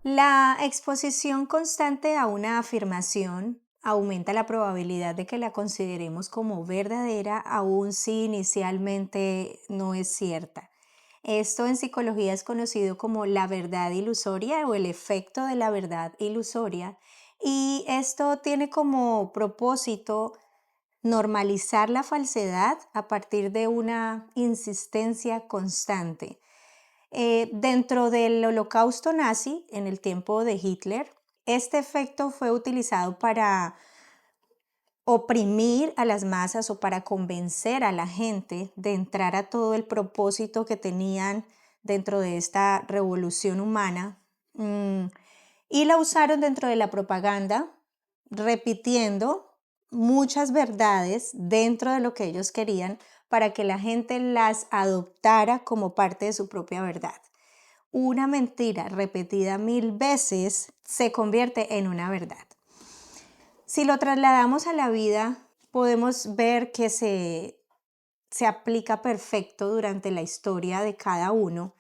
La exposición constante a una afirmación aumenta la probabilidad de que la consideremos como verdadera, aun si inicialmente no es cierta. Esto en psicología es conocido como la verdad ilusoria o el efecto de la verdad ilusoria, y esto tiene como propósito normalizar la falsedad a partir de una insistencia constante. Dentro del holocausto nazi, en el tiempo de Hitler, este efecto fue utilizado para oprimir a las masas o para convencer a la gente de entrar a todo el propósito que tenían dentro de esta revolución humana. Y la usaron dentro de la propaganda, repitiendo muchas verdades dentro de lo que ellos querían para que la gente las adoptara como parte de su propia verdad. Una mentira repetida 1000 veces se convierte en una verdad. Si lo trasladamos a la vida, podemos ver que se aplica perfecto durante la historia de cada uno,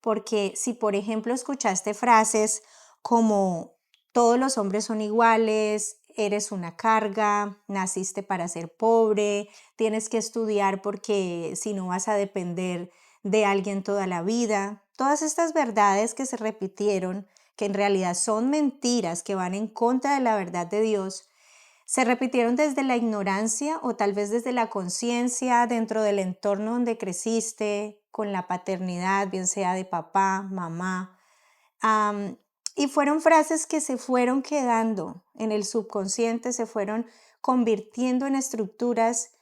porque si por ejemplo escuchaste frases como todos los hombres son iguales, eres una carga, naciste para ser pobre, tienes que estudiar porque si no vas a depender de alguien toda la vida, todas estas verdades que se repitieron, que en realidad son mentiras que van en contra de la verdad de Dios, se repitieron desde la ignorancia o tal vez desde la conciencia dentro del entorno donde creciste, con la paternidad, bien sea de papá, mamá. am, y fueron frases que se fueron quedando en el subconsciente, se fueron convirtiendo en estructuras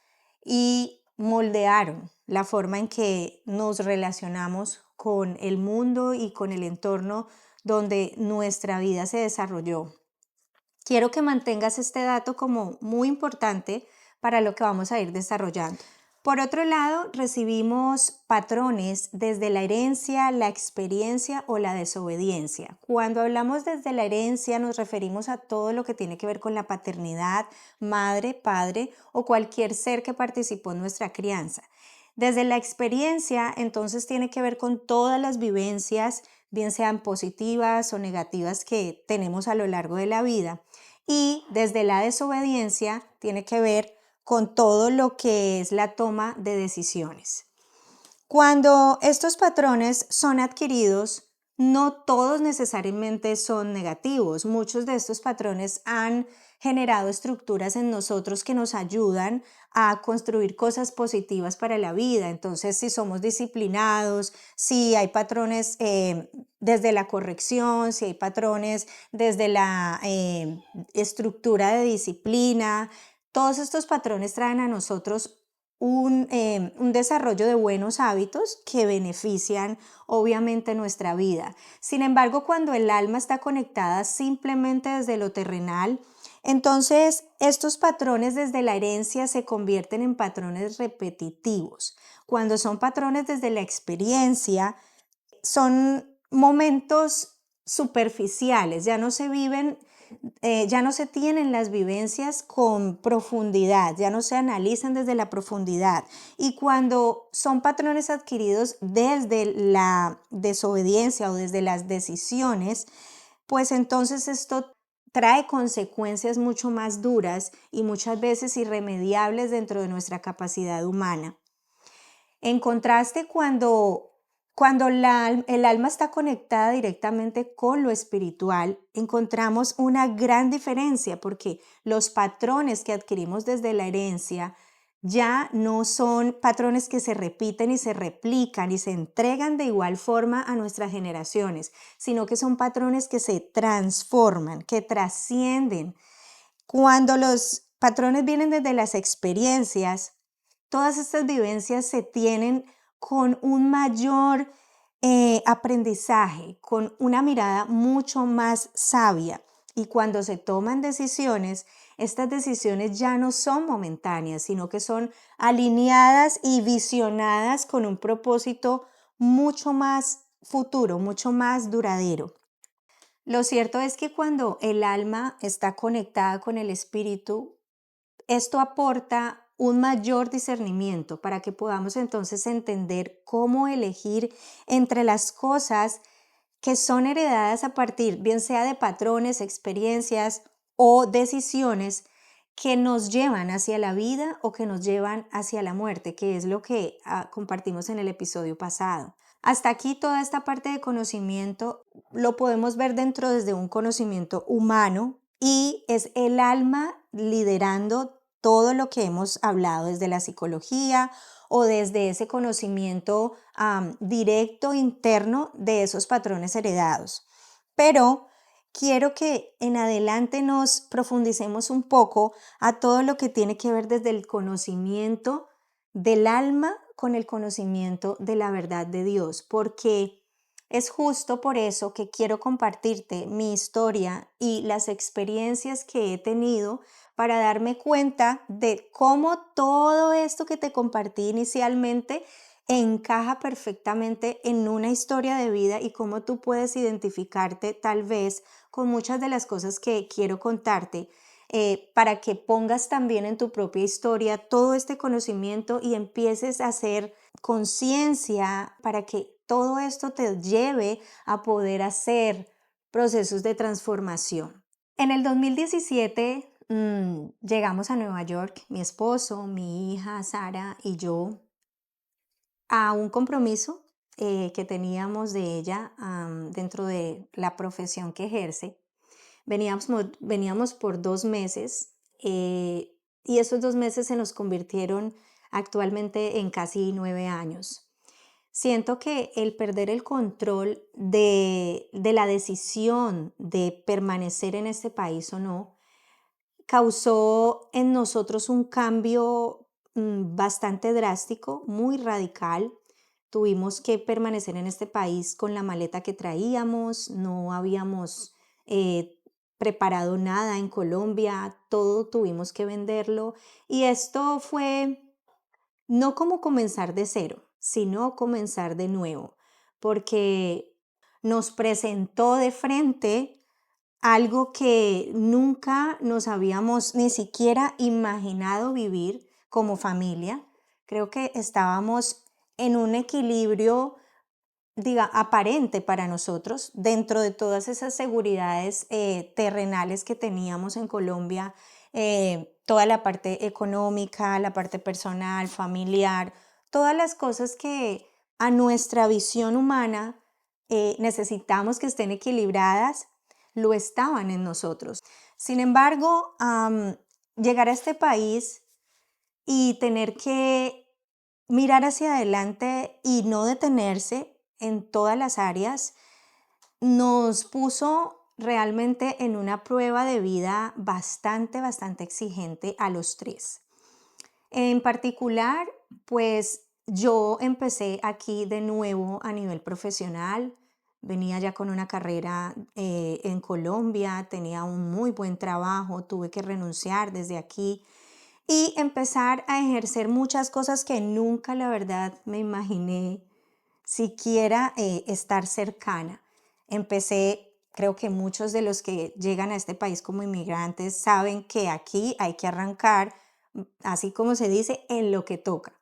y moldearon la forma en que nos relacionamos con el mundo y con el entorno donde nuestra vida se desarrolló. Quiero que mantengas este dato como muy importante para lo que vamos a ir desarrollando. Por otro lado, recibimos patrones desde la herencia, la experiencia o la desobediencia. Cuando hablamos desde la herencia nos referimos a todo lo que tiene que ver con la paternidad, madre, padre o cualquier ser que participó en nuestra crianza. Desde la experiencia, entonces tiene que ver con todas las vivencias, bien sean positivas o negativas, que tenemos a lo largo de la vida. Y desde la desobediencia tiene que ver con todo lo que es la toma de decisiones. Cuando estos patrones son adquiridos, no todos necesariamente son negativos. Muchos de estos patrones han generado estructuras en nosotros que nos ayudan a construir cosas positivas para la vida. Entonces, si somos disciplinados, si hay patrones desde la corrección, si hay patrones desde la estructura de disciplina, todos estos patrones traen a nosotros un desarrollo de buenos hábitos que benefician obviamente nuestra vida. Sin embargo, cuando el alma está conectada simplemente desde lo terrenal, entonces estos patrones desde la herencia se convierten en patrones repetitivos. Cuando son patrones desde la experiencia, son momentos superficiales, ya no se viven, ya no se tienen las vivencias con profundidad, ya no se analizan desde la profundidad. Y cuando son patrones adquiridos desde la desobediencia o desde las decisiones, pues entonces esto trae consecuencias mucho más duras y muchas veces irremediables dentro de nuestra capacidad humana. En contraste, cuando el alma está conectada directamente con lo espiritual, encontramos una gran diferencia porque los patrones que adquirimos desde la herencia ya no son patrones que se repiten y se replican y se entregan de igual forma a nuestras generaciones, sino que son patrones que se transforman, que trascienden. Cuando los patrones vienen desde las experiencias, todas estas vivencias se tienen con un mayor aprendizaje, con una mirada mucho más sabia. Y cuando se toman decisiones, estas decisiones ya no son momentáneas, sino que son alineadas y visionadas con un propósito mucho más futuro, mucho más duradero. Lo cierto es que cuando el alma está conectada con el espíritu, esto aporta un mayor discernimiento para que podamos entonces entender cómo elegir entre las cosas que son heredadas a partir, bien sea de patrones, experiencias o decisiones que nos llevan hacia la vida o que nos llevan hacia la muerte, que es lo que compartimos en el episodio pasado. Hasta aquí toda esta parte de conocimiento lo podemos ver dentro desde un conocimiento humano y es el alma liderando todo lo que hemos hablado desde la psicología o desde ese conocimiento directo interno de esos patrones heredados. Pero quiero que en adelante nos profundicemos un poco a todo lo que tiene que ver desde el conocimiento del alma con el conocimiento de la verdad de Dios, porque es justo por eso que quiero compartirte mi historia y las experiencias que he tenido para darme cuenta de cómo todo esto que te compartí inicialmente encaja perfectamente en una historia de vida y cómo tú puedes identificarte tal vez con muchas de las cosas que quiero contarte, para que pongas también en tu propia historia todo este conocimiento y empieces a hacer conciencia para que todo esto te lleve a poder hacer procesos de transformación. En el 2017 llegamos a Nueva York, mi esposo, mi hija Sara y yo, a un compromiso que teníamos de ella dentro de la profesión que ejerce. Veníamos por 2 meses, y esos 2 meses se nos convirtieron actualmente en casi 9 años. Siento que el perder el control de la decisión de permanecer en este país o no causó en nosotros un cambio bastante drástico, muy radical. Tuvimos que permanecer en este país con la maleta que traíamos, no habíamos preparado nada en Colombia, todo tuvimos que venderlo y esto fue no como comenzar de cero, sino comenzar de nuevo, porque nos presentó de frente algo que nunca nos habíamos ni siquiera imaginado vivir como familia. Creo que estábamos en un equilibrio, aparente para nosotros, dentro de todas esas seguridades terrenales que teníamos en Colombia, toda la parte económica, la parte personal, familiar, todas las cosas que a nuestra visión humana necesitamos que estén equilibradas, lo estaban en nosotros. Sin embargo, llegar a este país y tener que mirar hacia adelante y no detenerse en todas las áreas, nos puso realmente en una prueba de vida bastante, bastante exigente a los tres. En particular, pues yo empecé aquí de nuevo a nivel profesional. Venía ya con una carrera en Colombia, tenía un muy buen trabajo, tuve que renunciar desde aquí y empezar a ejercer muchas cosas que nunca, la verdad, me imaginé siquiera estar cercana. Empecé, creo que muchos de los que llegan a este país como inmigrantes saben que aquí hay que arrancar, así como se dice, en lo que toca.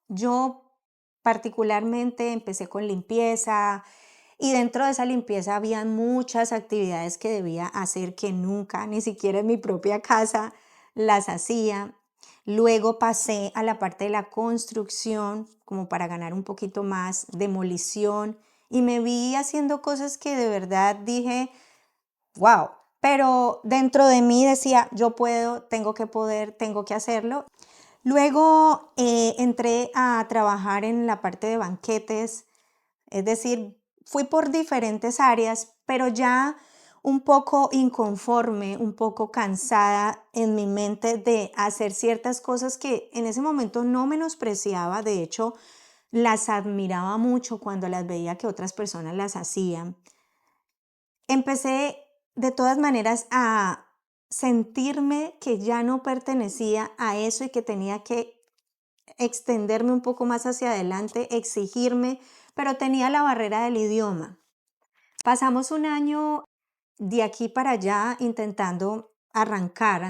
Yo particularmente empecé con limpieza y dentro de esa limpieza había muchas actividades que debía hacer que nunca, ni siquiera en mi propia casa, las hacía. Luego pasé a la parte de la construcción, como para ganar un poquito más, demolición, y me vi haciendo cosas que de verdad dije, wow, pero dentro de mí decía, yo puedo, tengo que poder, tengo que hacerlo. Luego entré a trabajar en la parte de banquetes, es decir, fui por diferentes áreas, pero ya un poco inconforme, un poco cansada en mi mente de hacer ciertas cosas que en ese momento no menospreciaba, de hecho las admiraba mucho cuando las veía que otras personas las hacían. Empecé de todas maneras a sentirme que ya no pertenecía a eso y que tenía que extenderme un poco más hacia adelante, exigirme, pero tenía la barrera del idioma. Pasamos un año de aquí para allá intentando arrancar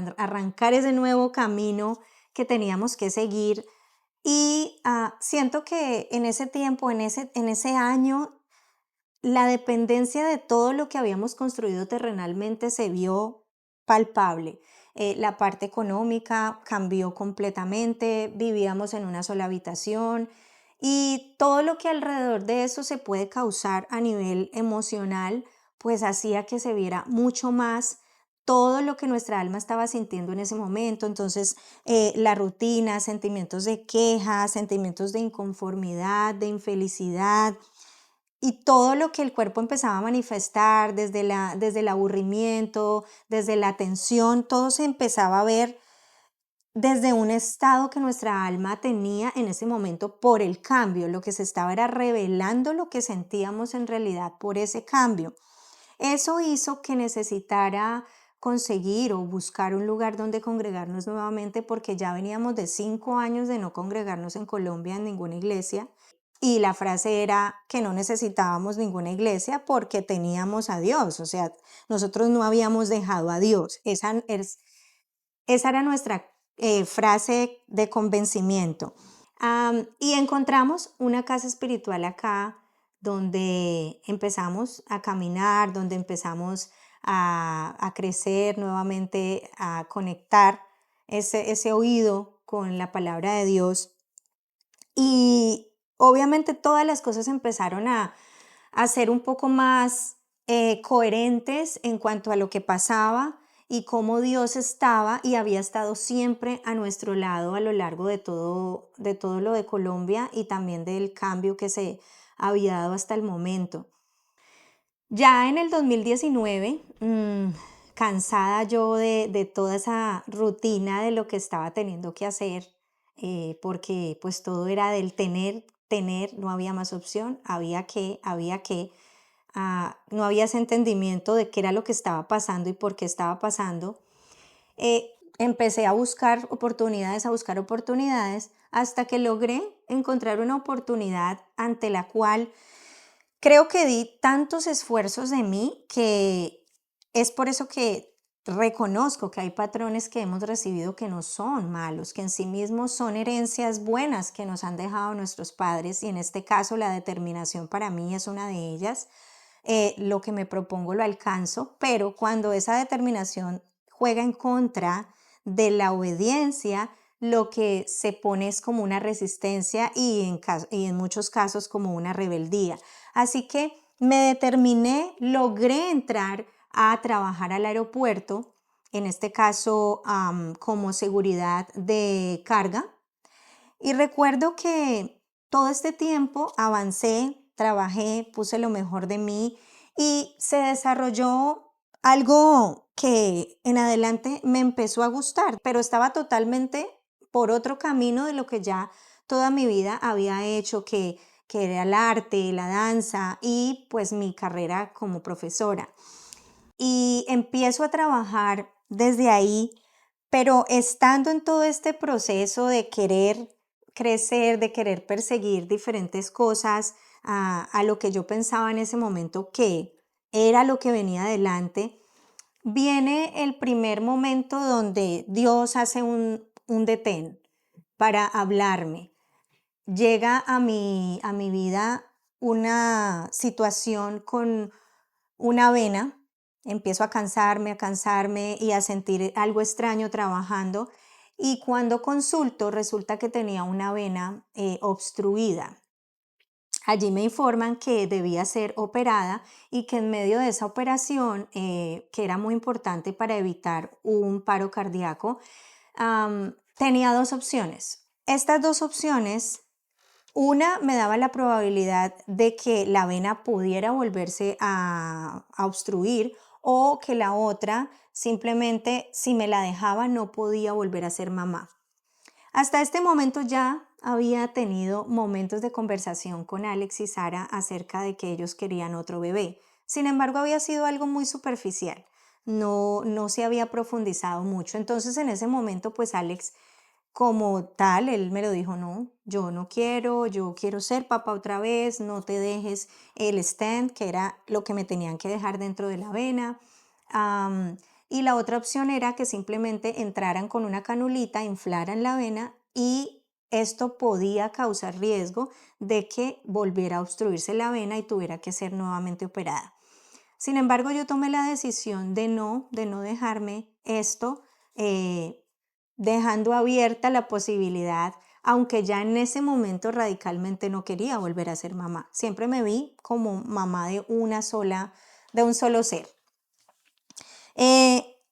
ese nuevo camino que teníamos que seguir y siento que en ese tiempo, en ese año, la dependencia de todo lo que habíamos construido terrenalmente se vio palpable. La parte económica cambió completamente, vivíamos en una sola habitación y todo lo que alrededor de eso se puede causar a nivel emocional, pues hacía que se viera mucho más todo lo que nuestra alma estaba sintiendo en ese momento. Entonces, la rutina, sentimientos de queja, sentimientos de inconformidad, de infelicidad, y todo lo que el cuerpo empezaba a manifestar, desde el aburrimiento, desde la tensión, todo se empezaba a ver desde un estado que nuestra alma tenía en ese momento por el cambio. Lo que se estaba era revelando lo que sentíamos en realidad por ese cambio. Eso hizo que necesitara conseguir o buscar un lugar donde congregarnos nuevamente, porque ya veníamos de 5 años de no congregarnos en Colombia en ninguna iglesia. Y la frase era que no necesitábamos ninguna iglesia porque teníamos a Dios. O sea, nosotros no habíamos dejado a Dios. Esa era nuestra frase de convencimiento. Y encontramos una casa espiritual acá donde empezamos a caminar, donde empezamos a crecer nuevamente, a conectar ese oído con la palabra de Dios. Y obviamente todas las cosas empezaron a ser un poco más coherentes en cuanto a lo que pasaba y cómo Dios estaba y había estado siempre a nuestro lado a lo largo de todo lo de Colombia y también del cambio que se había dado hasta el momento. Ya en el 2019, cansada yo de toda esa rutina de lo que estaba teniendo que hacer, porque pues todo era del tener, no había más opción, había que, no había ese entendimiento de qué era lo que estaba pasando y por qué estaba pasando. Empecé a buscar oportunidades, hasta que logré encontrar una oportunidad ante la cual creo que di tantos esfuerzos de mí que es por eso que reconozco que hay patrones que hemos recibido que no son malos, que en sí mismos son herencias buenas que nos han dejado nuestros padres, y en este caso la determinación para mí es una de ellas. Lo que me propongo lo alcanzo, pero cuando esa determinación juega en contra de la obediencia, lo que se pone es como una resistencia y en muchos casos como una rebeldía. Así que me determiné, logré entrar a trabajar al aeropuerto, en este caso como seguridad de carga. Y recuerdo que todo este tiempo avancé, trabajé, puse lo mejor de mí y se desarrolló algo que en adelante me empezó a gustar, pero estaba totalmente por otro camino de lo que ya toda mi vida había hecho, que era el arte, la danza y pues mi carrera como profesora. Y empiezo a trabajar desde ahí, pero estando en todo este proceso de querer crecer, de querer perseguir diferentes cosas a lo que yo pensaba en ese momento que era lo que venía adelante, viene el primer momento donde Dios hace un detén para hablarme. Llega a mi vida una situación con una vena. Empiezo a cansarme y a sentir algo extraño trabajando. Y cuando consulto, resulta que tenía una vena obstruida. Allí me informan que debía ser operada y que en medio de esa operación, que era muy importante para evitar un paro cardíaco, tenía dos opciones. Estas dos opciones, una me daba la probabilidad de que la vena pudiera volverse a obstruir, o que la otra simplemente, si me la dejaba, no podía volver a ser mamá. Hasta este momento ya había tenido momentos de conversación con Alex y Sara acerca de que ellos querían otro bebé. Sin embargo, había sido algo muy superficial. No se había profundizado mucho. Entonces, en ese momento, pues Alex, como tal, él me lo dijo: no, yo no quiero, yo quiero ser papá otra vez, no te dejes el stent, que era lo que me tenían que dejar dentro de la vena. Y la otra opción era que simplemente entraran con una canulita, inflaran la vena y esto podía causar riesgo de que volviera a obstruirse la vena y tuviera que ser nuevamente operada. Sin embargo, yo tomé la decisión de no dejarme esto, dejando abierta la posibilidad, aunque ya en ese momento radicalmente no quería volver a ser mamá. Siempre me vi como mamá de un solo ser.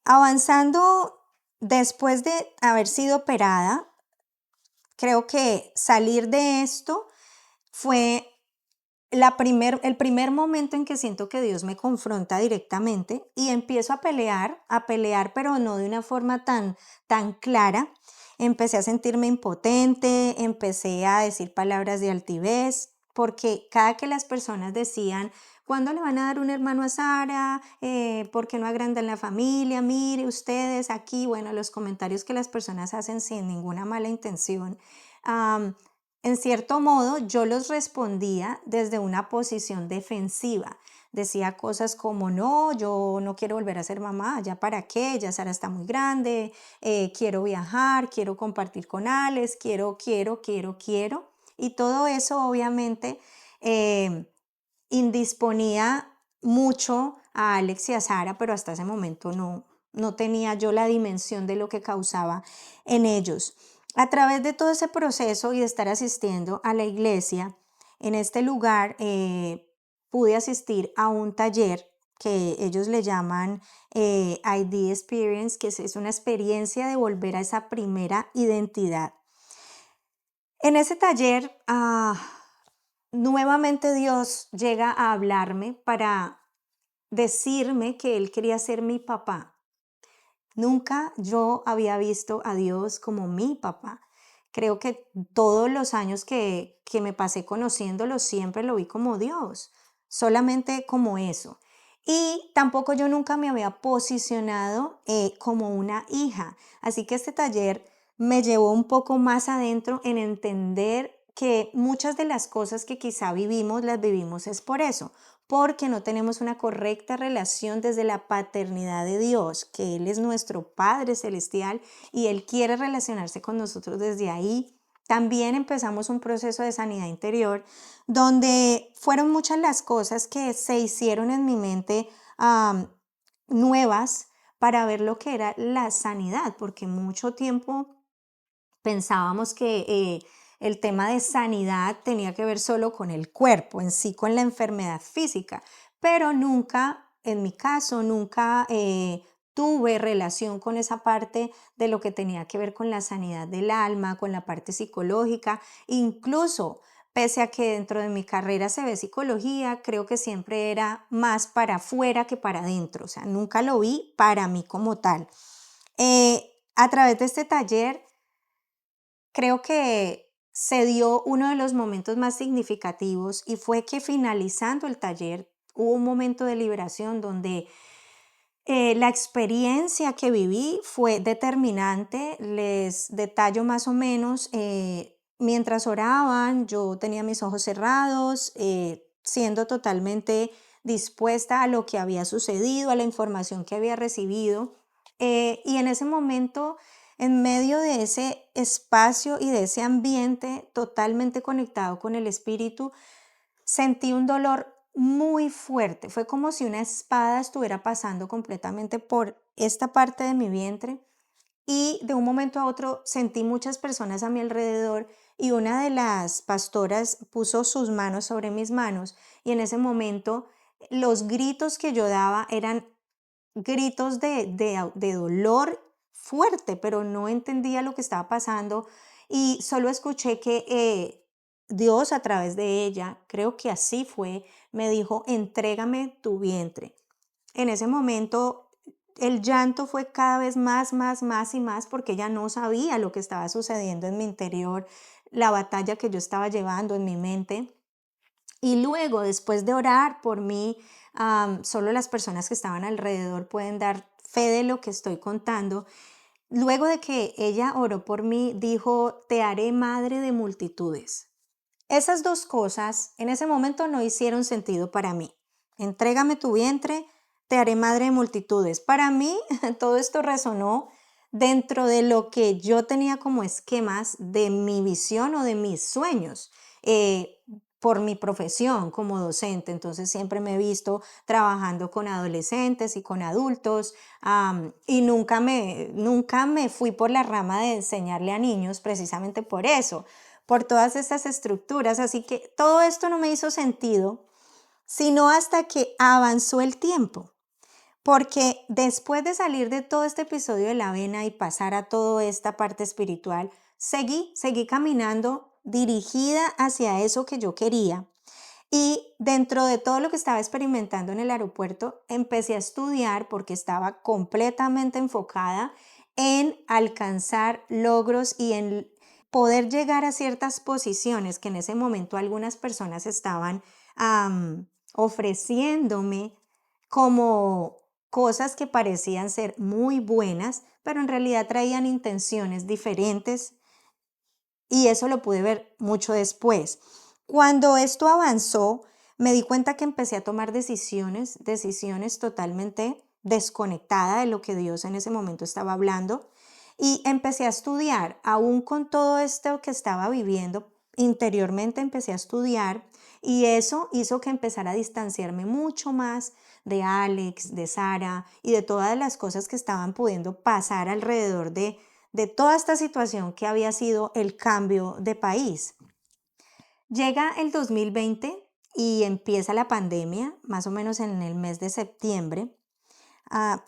Avanzando, después de haber sido operada, creo que salir de esto fue el primer momento en que siento que Dios me confronta directamente y empiezo a pelear, pero no de una forma tan clara. Empecé a sentirme impotente, empecé a decir palabras de altivez, porque cada que las personas decían, ¿cuándo le van a dar un hermano a Sara? ¿Por qué no agrandan la familia? Mire, ustedes aquí, bueno, los comentarios que las personas hacen sin ninguna mala intención. En cierto modo, yo los respondía desde una posición defensiva. Decía cosas como, no, yo no quiero volver a ser mamá, ya para qué, ya Sara está muy grande, quiero viajar, quiero compartir con Alex, quiero. Y todo eso obviamente eh, indisponía mucho a Alex y a Sara, pero hasta ese momento no tenía yo la dimensión de lo que causaba en ellos. A través de todo ese proceso y de estar asistiendo a la iglesia, en este lugar pude asistir a un taller que ellos le llaman ID Experience, que es una experiencia de volver a esa primera identidad. En ese taller, nuevamente Dios llega a hablarme para decirme que Él quería ser mi papá. Nunca yo había visto a Dios como mi papá. Creo que todos los años que me pasé conociéndolo siempre lo vi como Dios, solamente como eso. Y tampoco yo nunca me había posicionado como una hija. Así que este taller me llevó un poco más adentro en entender que muchas de las cosas que quizá vivimos, las vivimos es por eso, porque no tenemos una correcta relación desde la paternidad de Dios, que Él es nuestro Padre Celestial y Él quiere relacionarse con nosotros desde ahí. También empezamos un proceso de sanidad interior donde fueron muchas las cosas que se hicieron en mi mente nuevas para ver lo que era la sanidad, porque mucho tiempo pensábamos que el tema de sanidad tenía que ver solo con el cuerpo, en sí, con la enfermedad física, pero nunca, en mi caso, nunca tuve relación con esa parte de lo que tenía que ver con la sanidad del alma, con la parte psicológica, incluso pese a que dentro de mi carrera se ve psicología, creo que siempre era más para afuera que para adentro, o sea, nunca lo vi para mí como tal. A través de este taller, creo que se dio uno de los momentos más significativos y fue que finalizando el taller hubo un momento de liberación donde la experiencia que viví fue determinante. Les detallo más o menos, mientras oraban, yo tenía mis ojos cerrados, siendo totalmente dispuesta a lo que había sucedido, a la información que había recibido. Y en ese momento, en medio de ese espacio y de ese ambiente totalmente conectado con el espíritu, sentí un dolor muy fuerte. Fue como si una espada estuviera pasando completamente por esta parte de mi vientre y de un momento a otro sentí muchas personas a mi alrededor y una de las pastoras puso sus manos sobre mis manos y en ese momento los gritos que yo daba eran gritos de dolor fuerte, pero no entendía lo que estaba pasando y solo escuché que Dios a través de ella, creo que así fue, me dijo, entrégame tu vientre. En ese momento el llanto fue cada vez más y más porque ella no sabía lo que estaba sucediendo en mi interior, la batalla que yo estaba llevando en mi mente. Y luego, después de orar por mí, solo las personas que estaban alrededor pueden dar fe de lo que estoy contando. Luego de que ella oró por mí, dijo, te haré madre de multitudes. Esas dos cosas en ese momento no hicieron sentido para mí. Entrégame tu vientre, te haré madre de multitudes. Para mí todo esto resonó dentro de lo que yo tenía como esquemas de mi visión o de mis sueños. Por mi profesión como docente, entonces siempre me he visto trabajando con adolescentes y con adultos, y nunca me fui por la rama de enseñarle a niños precisamente por eso, por todas estas estructuras, así que todo esto no me hizo sentido, sino hasta que avanzó el tiempo. Porque después de salir de todo este episodio de la avena y pasar a toda esta parte espiritual, seguí caminando dirigida hacia eso que yo quería. Y dentro de todo lo que estaba experimentando en el aeropuerto, empecé a estudiar porque estaba completamente enfocada en alcanzar logros y en poder llegar a ciertas posiciones que en ese momento algunas personas estaban ofreciéndome como cosas que parecían ser muy buenas, pero en realidad traían intenciones diferentes, y eso lo pude ver mucho después. Cuando esto avanzó, me di cuenta que empecé a tomar decisiones totalmente desconectada de lo que Dios en ese momento estaba hablando, y empecé a estudiar, aún con todo esto que estaba viviendo interiormente, empecé a estudiar, y eso hizo que empezara a distanciarme mucho más de Alex, de Sara y de todas las cosas que estaban pudiendo pasar alrededor de toda esta situación que había sido el cambio de país. Llega el 2020 y empieza la pandemia, más o menos en el mes de septiembre,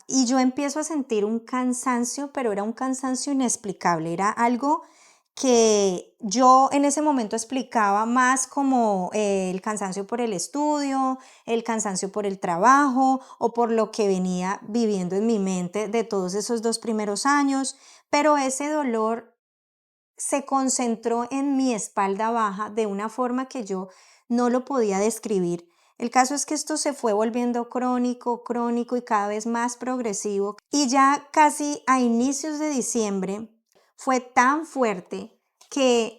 y yo empiezo a sentir un cansancio, pero era un cansancio inexplicable, era algo que yo en ese momento explicaba más como el cansancio por el estudio, el cansancio por el trabajo o por lo que venía viviendo en mi mente de todos esos 2 primeros años, pero ese dolor se concentró en mi espalda baja de una forma que yo no lo podía describir. El caso es que esto se fue volviendo crónico, crónico y cada vez más progresivo. Y ya casi a inicios de diciembre fue tan fuerte que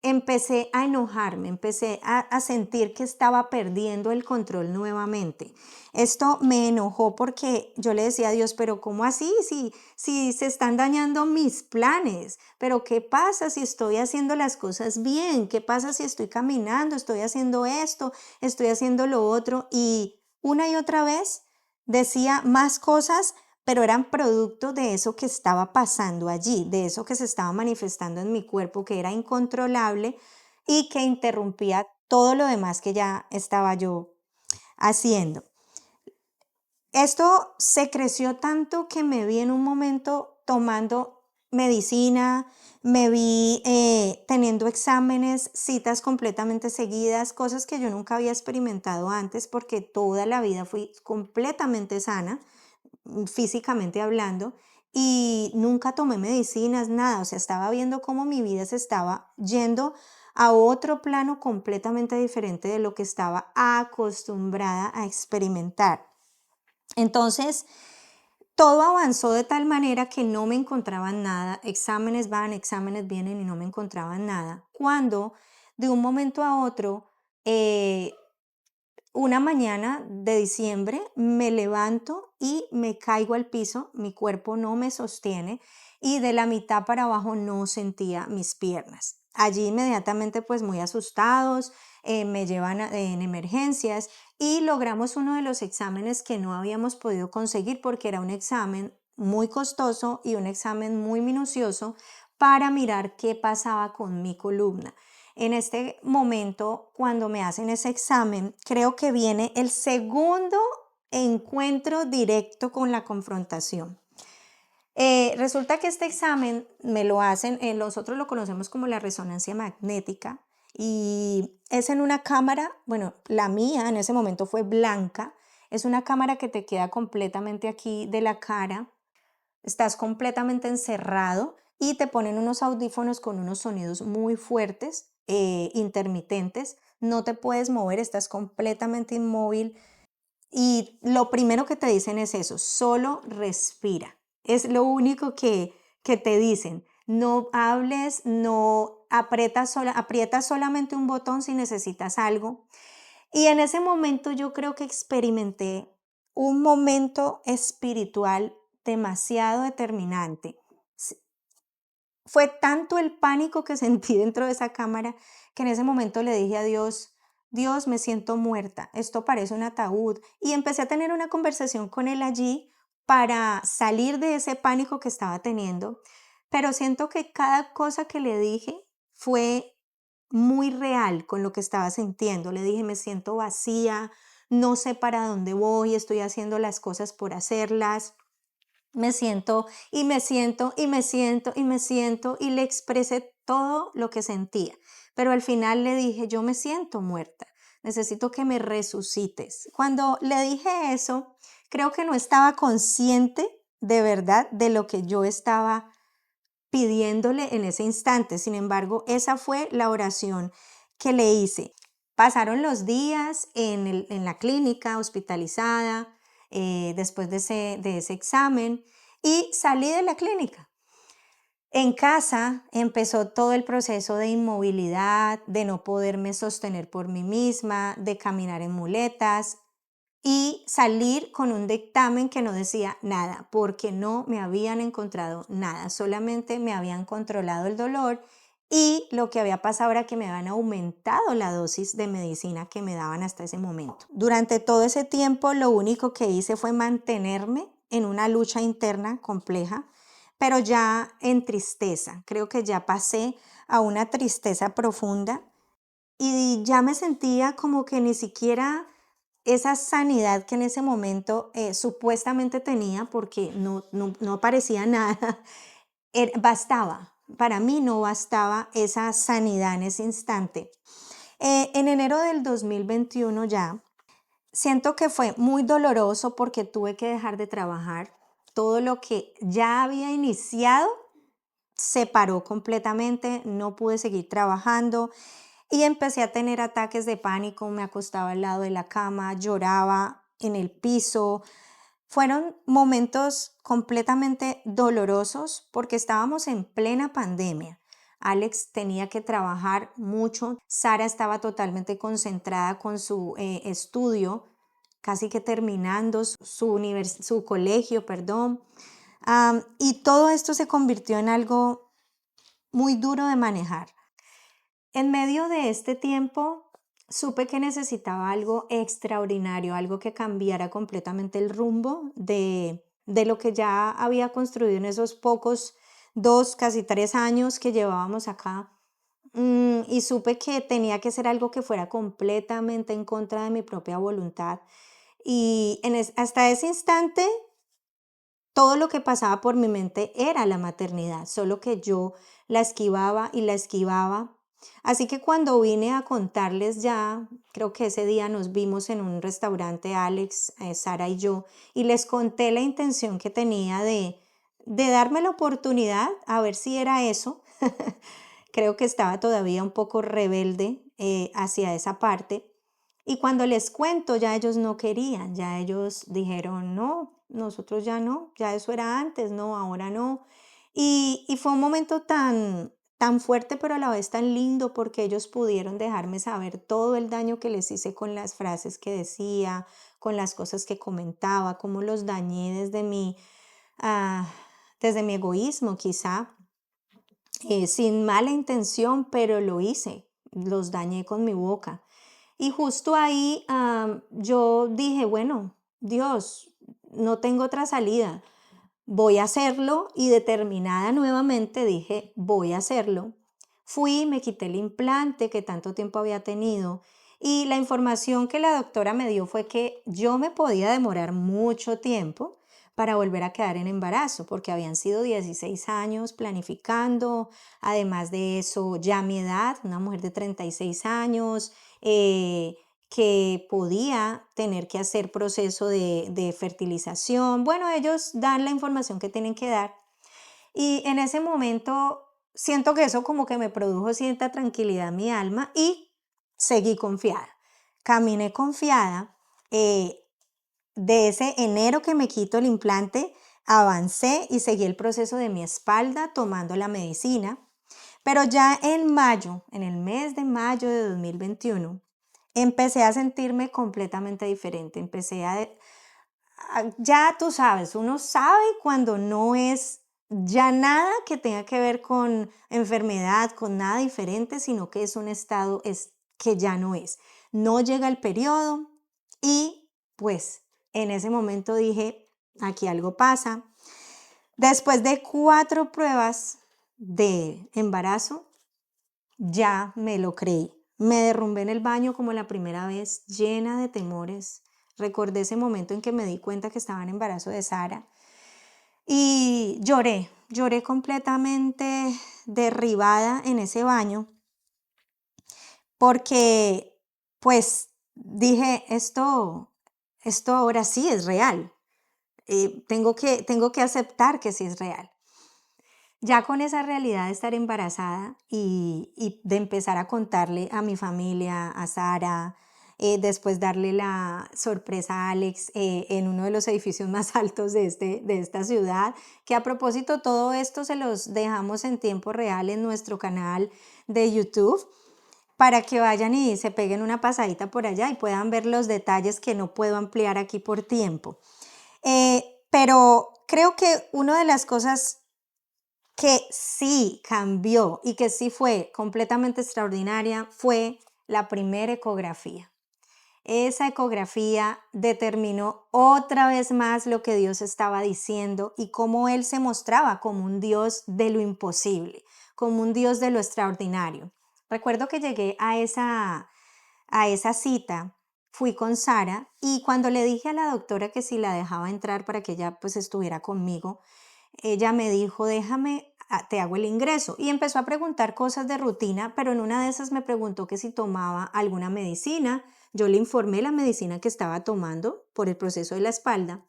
empecé a enojarme, empecé a sentir que estaba perdiendo el control nuevamente. Esto me enojó porque yo le decía a Dios, pero ¿cómo así? Si se están dañando mis planes, pero ¿qué pasa si estoy haciendo las cosas bien? ¿Qué pasa si estoy caminando, estoy haciendo esto, estoy haciendo lo otro? Y una y otra vez decía más cosas, pero eran producto de eso que estaba pasando allí, de eso que se estaba manifestando en mi cuerpo, que era incontrolable y que interrumpía todo lo demás que ya estaba yo haciendo. Esto se creció tanto que me vi en un momento tomando medicina, me vi teniendo exámenes, citas completamente seguidas, cosas que yo nunca había experimentado antes porque toda la vida fui completamente sana, físicamente hablando, y nunca tomé medicinas, nada, o sea, estaba viendo cómo mi vida se estaba yendo a otro plano completamente diferente de lo que estaba acostumbrada a experimentar. Entonces, todo avanzó de tal manera que no me encontraban nada, exámenes van, exámenes vienen y no me encontraban nada. Cuando de un momento a otro, eh, una mañana de diciembre, me levanto y me caigo al piso, mi cuerpo no me sostiene y de la mitad para abajo no sentía mis piernas. Allí inmediatamente, pues muy asustados, me llevan en emergencias y logramos uno de los exámenes que no habíamos podido conseguir porque era un examen muy costoso y un examen muy minucioso para mirar qué pasaba con mi columna. En este momento, cuando me hacen ese examen, creo que viene el segundo encuentro directo con la confrontación. Resulta que este examen me lo hacen, nosotros lo conocemos como la resonancia magnética, y es en una cámara, bueno, la mía en ese momento fue blanca, es una cámara que te queda completamente aquí de la cara, estás completamente encerrado y te ponen unos audífonos con unos sonidos muy fuertes, intermitentes, no te puedes mover, estás completamente inmóvil y lo primero que te dicen es eso, solo respira. Es lo único que te dicen. No hables, no aprietas solamente un botón si necesitas algo. Y en ese momento yo creo que experimenté un momento espiritual demasiado determinante. Fue tanto el pánico que sentí dentro de esa cámara que en ese momento le dije a Dios, Dios, me siento muerta, esto parece un ataúd. Y empecé a tener una conversación con él allí para salir de ese pánico que estaba teniendo, pero siento que cada cosa que le dije fue muy real con lo que estaba sintiendo. Le dije, me siento vacía, no sé para dónde voy, estoy haciendo las cosas por hacerlas. Me siento y me siento y me siento y me siento y le expresé todo lo que sentía. Pero al final le dije, yo me siento muerta, necesito que me resucites. Cuando le dije eso, creo que no estaba consciente de verdad de lo que yo estaba pidiéndole en ese instante. Sin embargo, esa fue la oración que le hice. Pasaron los días en la clínica, hospitalizada, después de ese examen, y salí de la clínica. En casa empezó todo el proceso de inmovilidad, de no poderme sostener por mí misma, de caminar en muletas y salir con un dictamen que no decía nada, porque no me habían encontrado nada, solamente me habían controlado el dolor y lo que había pasado era que me habían aumentado la dosis de medicina que me daban hasta ese momento. Durante todo ese tiempo lo único que hice fue mantenerme en una lucha interna compleja, pero ya en tristeza. Creo que ya pasé a una tristeza profunda y ya me sentía como que ni siquiera esa sanidad que en ese momento supuestamente tenía, porque no parecía nada, bastaba. Para mí no bastaba esa sanidad en ese instante. En enero del 2021 ya, siento que fue muy doloroso porque tuve que dejar de trabajar. Todo lo que ya había iniciado se paró completamente, no pude seguir trabajando y empecé a tener ataques de pánico, me acostaba al lado de la cama, lloraba en el piso. Fueron momentos completamente dolorosos porque estábamos en plena pandemia. Alex tenía que trabajar mucho, Sara estaba totalmente concentrada con su estudio, casi que terminando su colegio, perdón. Y todo esto se convirtió en algo muy duro de manejar. En medio de este tiempo, supe que necesitaba algo extraordinario, algo que cambiara completamente el rumbo de lo que ya había construido en esos pocos 2, casi 3 años que llevábamos acá. Y supe que tenía que ser algo que fuera completamente en contra de mi propia voluntad. Y hasta ese instante todo lo que pasaba por mi mente era la maternidad, solo que yo la esquivaba y la esquivaba. Así que cuando vine a contarles ya, creo que ese día nos vimos en un restaurante, Alex, Sara y yo, y les conté la intención que tenía de darme la oportunidad a ver si era eso. Creo que estaba todavía un poco rebelde hacia esa parte. Y cuando les cuento, ya ellos no querían, ya ellos dijeron, no, nosotros ya no, ya eso era antes, no, ahora no. Y fue un momento tan fuerte, pero a la vez tan lindo, porque ellos pudieron dejarme saber todo el daño que les hice con las frases que decía, con las cosas que comentaba, cómo los dañé ah, desde mi egoísmo quizá, sin mala intención, pero lo hice, los dañé con mi boca. Y justo ahí yo dije, bueno, Dios, no tengo otra salida, voy a hacerlo y determinada nuevamente dije, voy a hacerlo. Fui, me quité el implante que tanto tiempo había tenido y la información que la doctora me dio fue que yo me podía demorar mucho tiempo para volver a quedar en embarazo, porque habían sido 16 años planificando, además de eso ya mi edad, una mujer de 36 años, que podía tener que hacer proceso de fertilización. Bueno, ellos dan la información que tienen que dar y en ese momento siento que eso como que me produjo cierta tranquilidad en mi alma y seguí confiada. Caminé confiada. De ese enero que me quito el implante, avancé y seguí el proceso de mi espalda tomando la medicina. Pero ya en mayo, en el mes de mayo de 2021, empecé a sentirme completamente diferente. Ya tú sabes, uno sabe cuando no es ya nada que tenga que ver con enfermedad, con nada diferente, sino que es un estado que ya no es. No llega el periodo y pues en ese momento dije, aquí algo pasa. Después de 4 pruebas de embarazo, ya me lo creí. Me derrumbé en el baño como la primera vez, llena de temores. Recordé ese momento en que me di cuenta que estaba en embarazo de Sara y lloré completamente derribada en ese baño porque pues dije, esto ahora sí es real. Tengo que aceptar que sí es real. Ya con esa realidad de estar embarazada y de empezar a contarle a mi familia, a Sara, después darle la sorpresa a Alex en uno de los edificios más altos de esta ciudad, que a propósito todo esto se los dejamos en tiempo real en nuestro canal de YouTube para que vayan y se peguen una pasadita por allá y puedan ver los detalles que no puedo ampliar aquí por tiempo. Pero creo que una de las cosas que sí cambió y que sí fue completamente extraordinaria fue la primera ecografía. Esa ecografía determinó otra vez más lo que Dios estaba diciendo y cómo Él se mostraba como un Dios de lo imposible, como un Dios de lo extraordinario. Recuerdo que llegué a esa cita, fui con Sara y cuando le dije a la doctora que si la dejaba entrar para que ella pues estuviera conmigo, ella me dijo, déjame, te hago el ingreso. Y empezó a preguntar cosas de rutina, pero en una de esas me preguntó que si tomaba alguna medicina. Yo le informé la medicina que estaba tomando por el proceso de la espalda.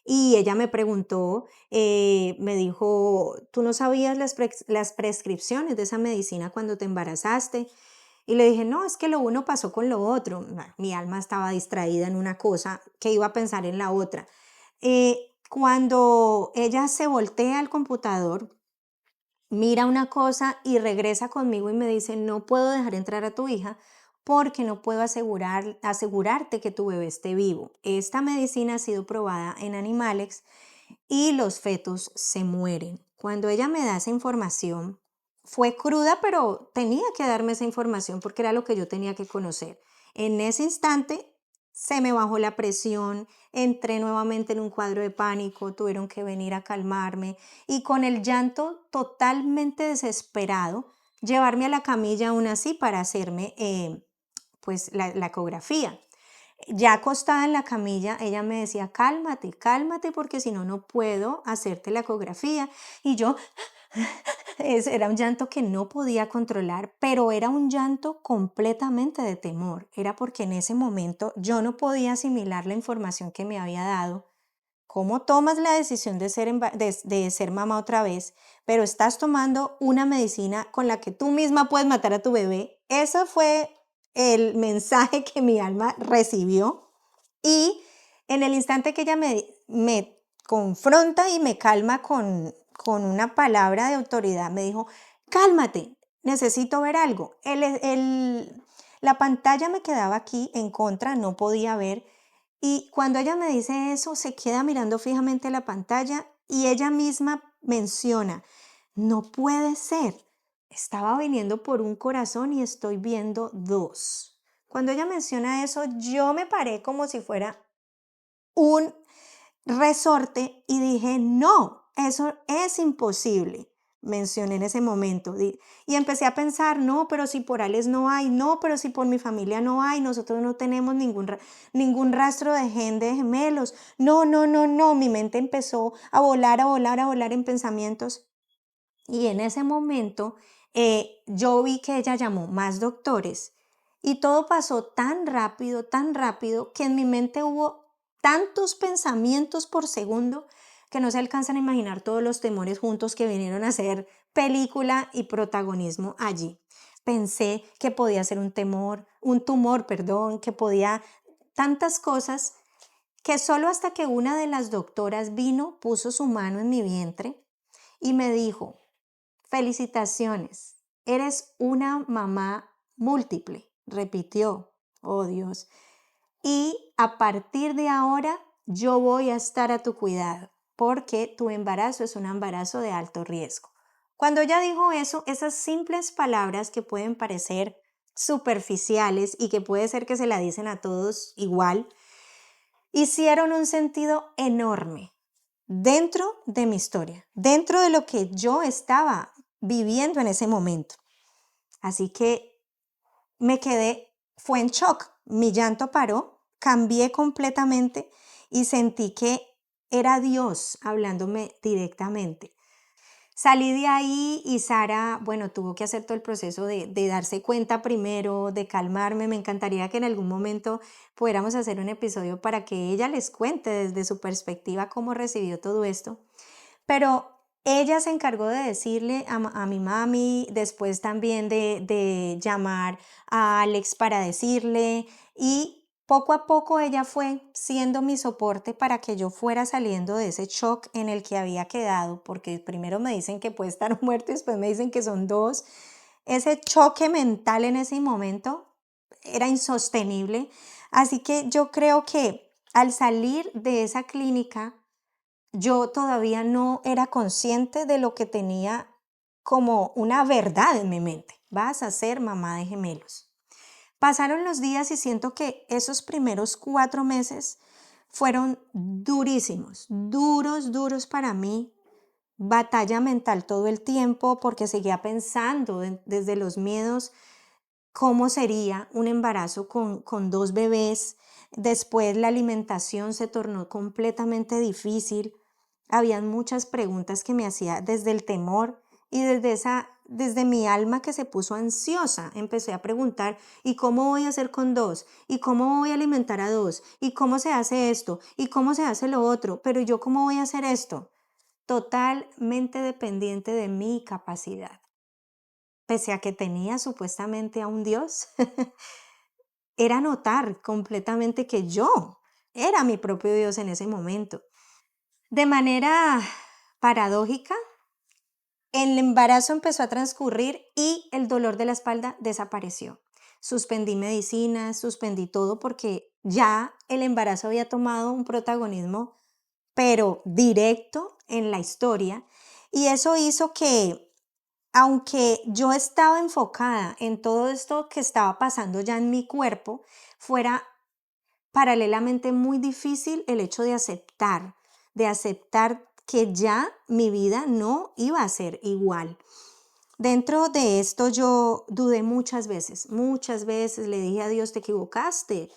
Y ella me preguntó, me dijo, ¿tú no sabías las prescripciones de esa medicina cuando te embarazaste? Y le dije, no, es que lo uno pasó con lo otro. Mi alma estaba distraída en una cosa que iba a pensar en la otra. Cuando ella se voltea al computador, mira una cosa y regresa conmigo y me dice, no puedo dejar entrar a tu hija porque no puedo asegurarte que tu bebé esté vivo. Esta medicina ha sido probada en animales y los fetos se mueren. Cuando ella me da esa información, fue cruda, pero tenía que darme esa información porque era lo que yo tenía que conocer. En ese instante se me bajó la presión, entré nuevamente en un cuadro de pánico, tuvieron que venir a calmarme y con el llanto totalmente desesperado, llevarme a la camilla aún así para hacerme pues la ecografía. Ya acostada en la camilla, ella me decía, cálmate, cálmate, porque si no, no puedo hacerte la ecografía. Y yo, era un llanto que no podía controlar, pero era un llanto completamente de temor. Era porque en ese momento yo no podía asimilar la información que me había dado. ¿Cómo tomas la decisión de ser mamá otra vez, pero estás tomando una medicina con la que tú misma puedes matar a tu bebé? Eso fue el mensaje que mi alma recibió y en el instante que ella me confronta y me calma con una palabra de autoridad, me dijo, cálmate, necesito ver algo. La pantalla me quedaba aquí en contra, no podía ver. Y cuando ella me dice eso, se queda mirando fijamente la pantalla y ella misma menciona, no puede ser, estaba viniendo por un corazón y estoy viendo 2. Cuando ella menciona eso, yo me paré como si fuera un resorte y dije, no, eso es imposible. Mencioné en ese momento y empecé a pensar, no, pero si por Alex no hay, no, pero si por mi familia no hay, nosotros no tenemos ningún rastro de gen de gemelos. No, no, no, no, mi mente empezó a volar, a volar, a volar en pensamientos y en ese momento yo vi que ella llamó más doctores y todo pasó tan rápido, que en mi mente hubo tantos pensamientos por segundo que no se alcanzan a imaginar todos los temores juntos que vinieron a hacer película y protagonismo allí. Pensé que podía ser un tumor, perdón, que podía tantas cosas que solo hasta que una de las doctoras vino, puso su mano en mi vientre y me dijo, felicitaciones, eres una mamá múltiple, repitió, oh Dios, y a partir de ahora yo voy a estar a tu cuidado, porque tu embarazo es un embarazo de alto riesgo. Cuando ella dijo eso, esas simples palabras que pueden parecer superficiales y que puede ser que se la dicen a todos igual, hicieron un sentido enorme dentro de mi historia, dentro de lo que yo estaba viviendo en ese momento. Así que me quedé, fue en shock, mi llanto paró, cambié completamente y sentí que era Dios hablándome directamente. Salí de ahí y Sara, bueno, tuvo que hacer todo el proceso de darse cuenta primero, de calmarme. Me encantaría que en algún momento pudiéramos hacer un episodio para que ella les cuente desde su perspectiva cómo recibió todo esto. Pero ella se encargó de decirle a mi mami, después también de llamar a Alex para decirle, y poco a poco ella fue siendo mi soporte para que yo fuera saliendo de ese shock en el que había quedado, porque primero me dicen que puede estar muerto y después me dicen que son dos. Ese choque mental en ese momento era insostenible. Así que yo creo que al salir de esa clínica, yo todavía no era consciente de lo que tenía como una verdad en mi mente. Vas a ser mamá de gemelos. Pasaron los días y siento que esos primeros 4 meses fueron durísimos, duros para mí. Batalla mental todo el tiempo porque seguía pensando desde los miedos cómo sería un embarazo con dos bebés. Después la alimentación se tornó completamente difícil. Habían muchas preguntas que me hacía desde el temor y desde mi alma que se puso ansiosa. Empecé a preguntar, ¿y cómo voy a hacer con dos? ¿Y cómo voy a alimentar a dos? ¿Y cómo se hace esto? ¿Y cómo se hace lo otro? Pero ¿yo cómo voy a hacer esto? Totalmente dependiente de mi capacidad. Pese a que tenía supuestamente a un Dios, era notar completamente que yo era mi propio Dios en ese momento. De manera paradójica, el embarazo empezó a transcurrir y el dolor de la espalda desapareció. Suspendí medicinas, suspendí todo porque ya el embarazo había tomado un protagonismo, pero directo en la historia, y eso hizo que, aunque yo estaba enfocada en todo esto que estaba pasando ya en mi cuerpo, fuera paralelamente muy difícil el hecho de aceptar que ya mi vida no iba a ser igual. Dentro de esto yo dudé muchas veces le dije a Dios, te equivocaste.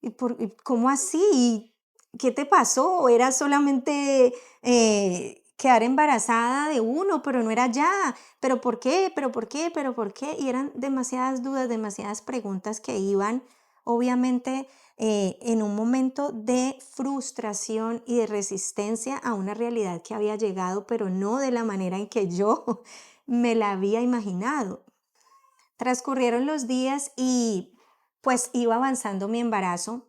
¿Y cómo así? ¿Qué te pasó? Era solamente quedar embarazada de uno, pero no era ya. ¿Pero por qué? ¿Pero por qué? ¿Pero por qué? Y eran demasiadas dudas, demasiadas preguntas que iban, obviamente, en un momento de frustración y de resistencia a una realidad que había llegado, pero no de la manera en que yo me la había imaginado. Transcurrieron los días y pues iba avanzando mi embarazo,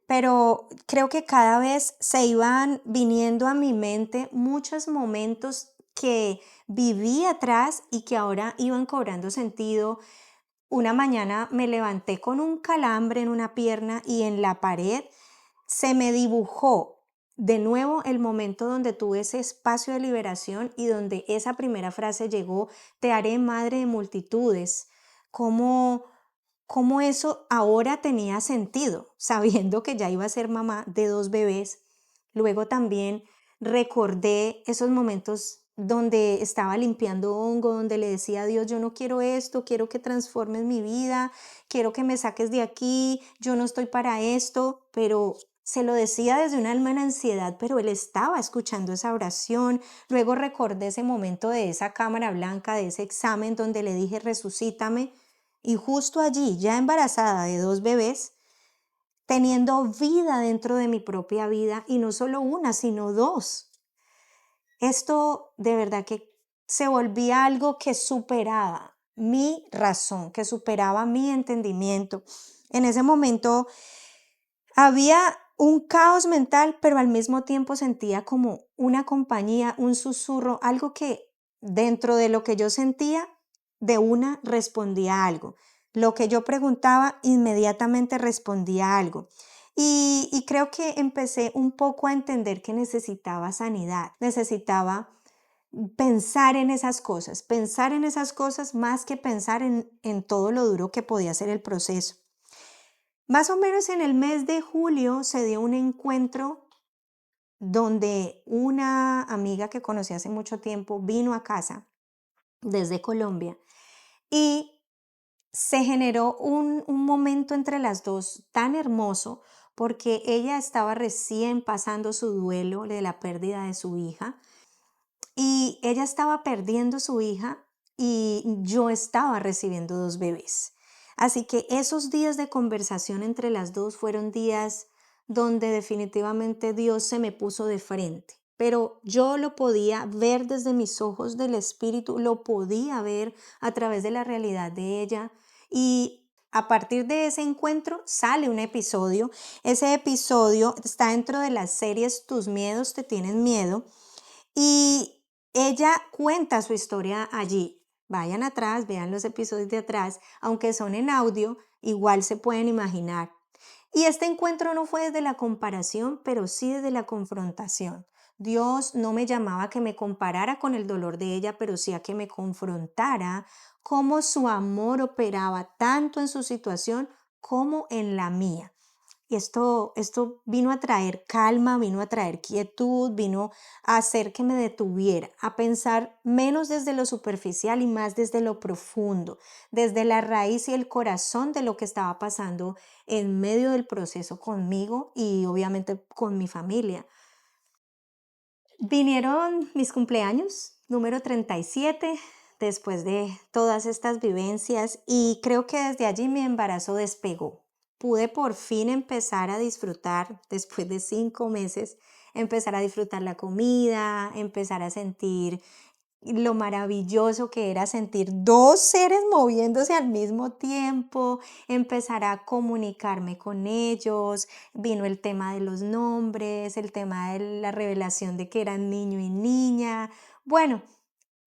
pero creo que cada vez se iban viniendo a mi mente muchos momentos que viví atrás y que ahora iban cobrando sentido. Una mañana me levanté con un calambre en una pierna y en la pared se me dibujó de nuevo el momento donde tuve ese espacio de liberación y donde esa primera frase llegó, te haré madre de multitudes. Cómo, cómo eso ahora tenía sentido, sabiendo que ya iba a ser mamá de dos bebés. Luego también recordé esos momentos donde estaba limpiando hongo, donde le decía a Dios, yo no quiero esto, quiero que transformes mi vida, quiero que me saques de aquí, yo no estoy para esto, pero se lo decía desde un alma en ansiedad, pero él estaba escuchando esa oración. Luego recordé ese momento de esa cámara blanca, de ese examen donde le dije, resucítame. Y justo allí, ya embarazada de dos bebés, teniendo vida dentro de mi propia vida, y no solo una, sino dos. Esto de verdad que se volvía algo que superaba mi razón, que superaba mi entendimiento. En ese momento había un caos mental, pero al mismo tiempo sentía como una compañía, un susurro, algo que dentro de lo que yo sentía, de una respondía algo. Lo que yo preguntaba, inmediatamente respondía algo. Y creo que empecé un poco a entender que necesitaba sanidad, necesitaba pensar en esas cosas más que pensar en todo lo duro que podía ser el proceso. Más o menos en el mes de julio se dio un encuentro donde una amiga que conocí hace mucho tiempo vino a casa desde Colombia y se generó un momento entre las dos tan hermoso porque ella estaba recién pasando su duelo de la pérdida de su hija y ella estaba perdiendo su hija y yo estaba recibiendo dos bebés. Así que esos días de conversación entre las dos fueron días donde definitivamente Dios se me puso de frente. Pero yo lo podía ver desde mis ojos del espíritu, lo podía ver a través de la realidad de ella. Y a partir de ese encuentro sale un episodio. Ese episodio está dentro de las series Tus miedos te tienen miedo. Y ella cuenta su historia allí. Vayan atrás, vean los episodios de atrás, aunque son en audio, igual se pueden imaginar. Y este encuentro no fue desde la comparación, pero sí desde la confrontación. Dios no me llamaba a que me comparara con el dolor de ella, pero sí a que me confrontara cómo su amor operaba tanto en su situación como en la mía. Y esto vino a traer calma, vino a traer quietud, vino a hacer que me detuviera, a pensar menos desde lo superficial y más desde lo profundo, desde la raíz y el corazón de lo que estaba pasando en medio del proceso conmigo y obviamente con mi familia. Vinieron mis cumpleaños, número 37, después de todas estas vivencias y creo que desde allí mi embarazo despegó. Pude por fin empezar a disfrutar, después de 5 meses, empezar a disfrutar la comida, empezar a sentir lo maravilloso que era sentir dos seres moviéndose al mismo tiempo, empezar a comunicarme con ellos, vino el tema de los nombres, el tema de la revelación de que eran niño y niña. Bueno,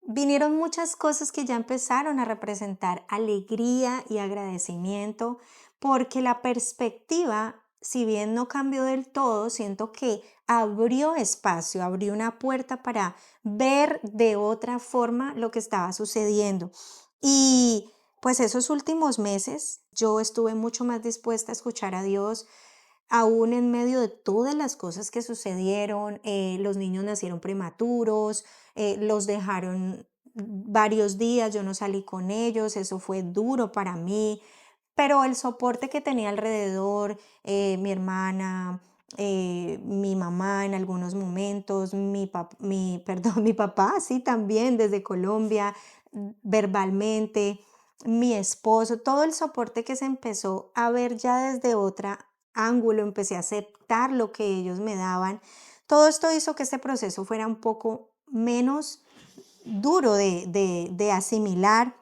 vinieron muchas cosas que ya empezaron a representar alegría y agradecimiento, porque la perspectiva, si bien no cambió del todo, siento que abrió espacio, abrió una puerta para ver de otra forma lo que estaba sucediendo. Y pues esos últimos meses yo estuve mucho más dispuesta a escuchar a Dios, aún en medio de todas las cosas que sucedieron. Los niños nacieron prematuros, los dejaron varios días, yo no salí con ellos, eso fue duro para mí, pero el soporte que tenía alrededor, mi hermana, mi mamá en algunos momentos, perdón, mi papá, sí, también desde Colombia, verbalmente, mi esposo, todo el soporte que se empezó a ver ya desde otra ángulo, empecé a aceptar lo que ellos me daban. Todo esto hizo que este proceso fuera un poco menos duro de asimilar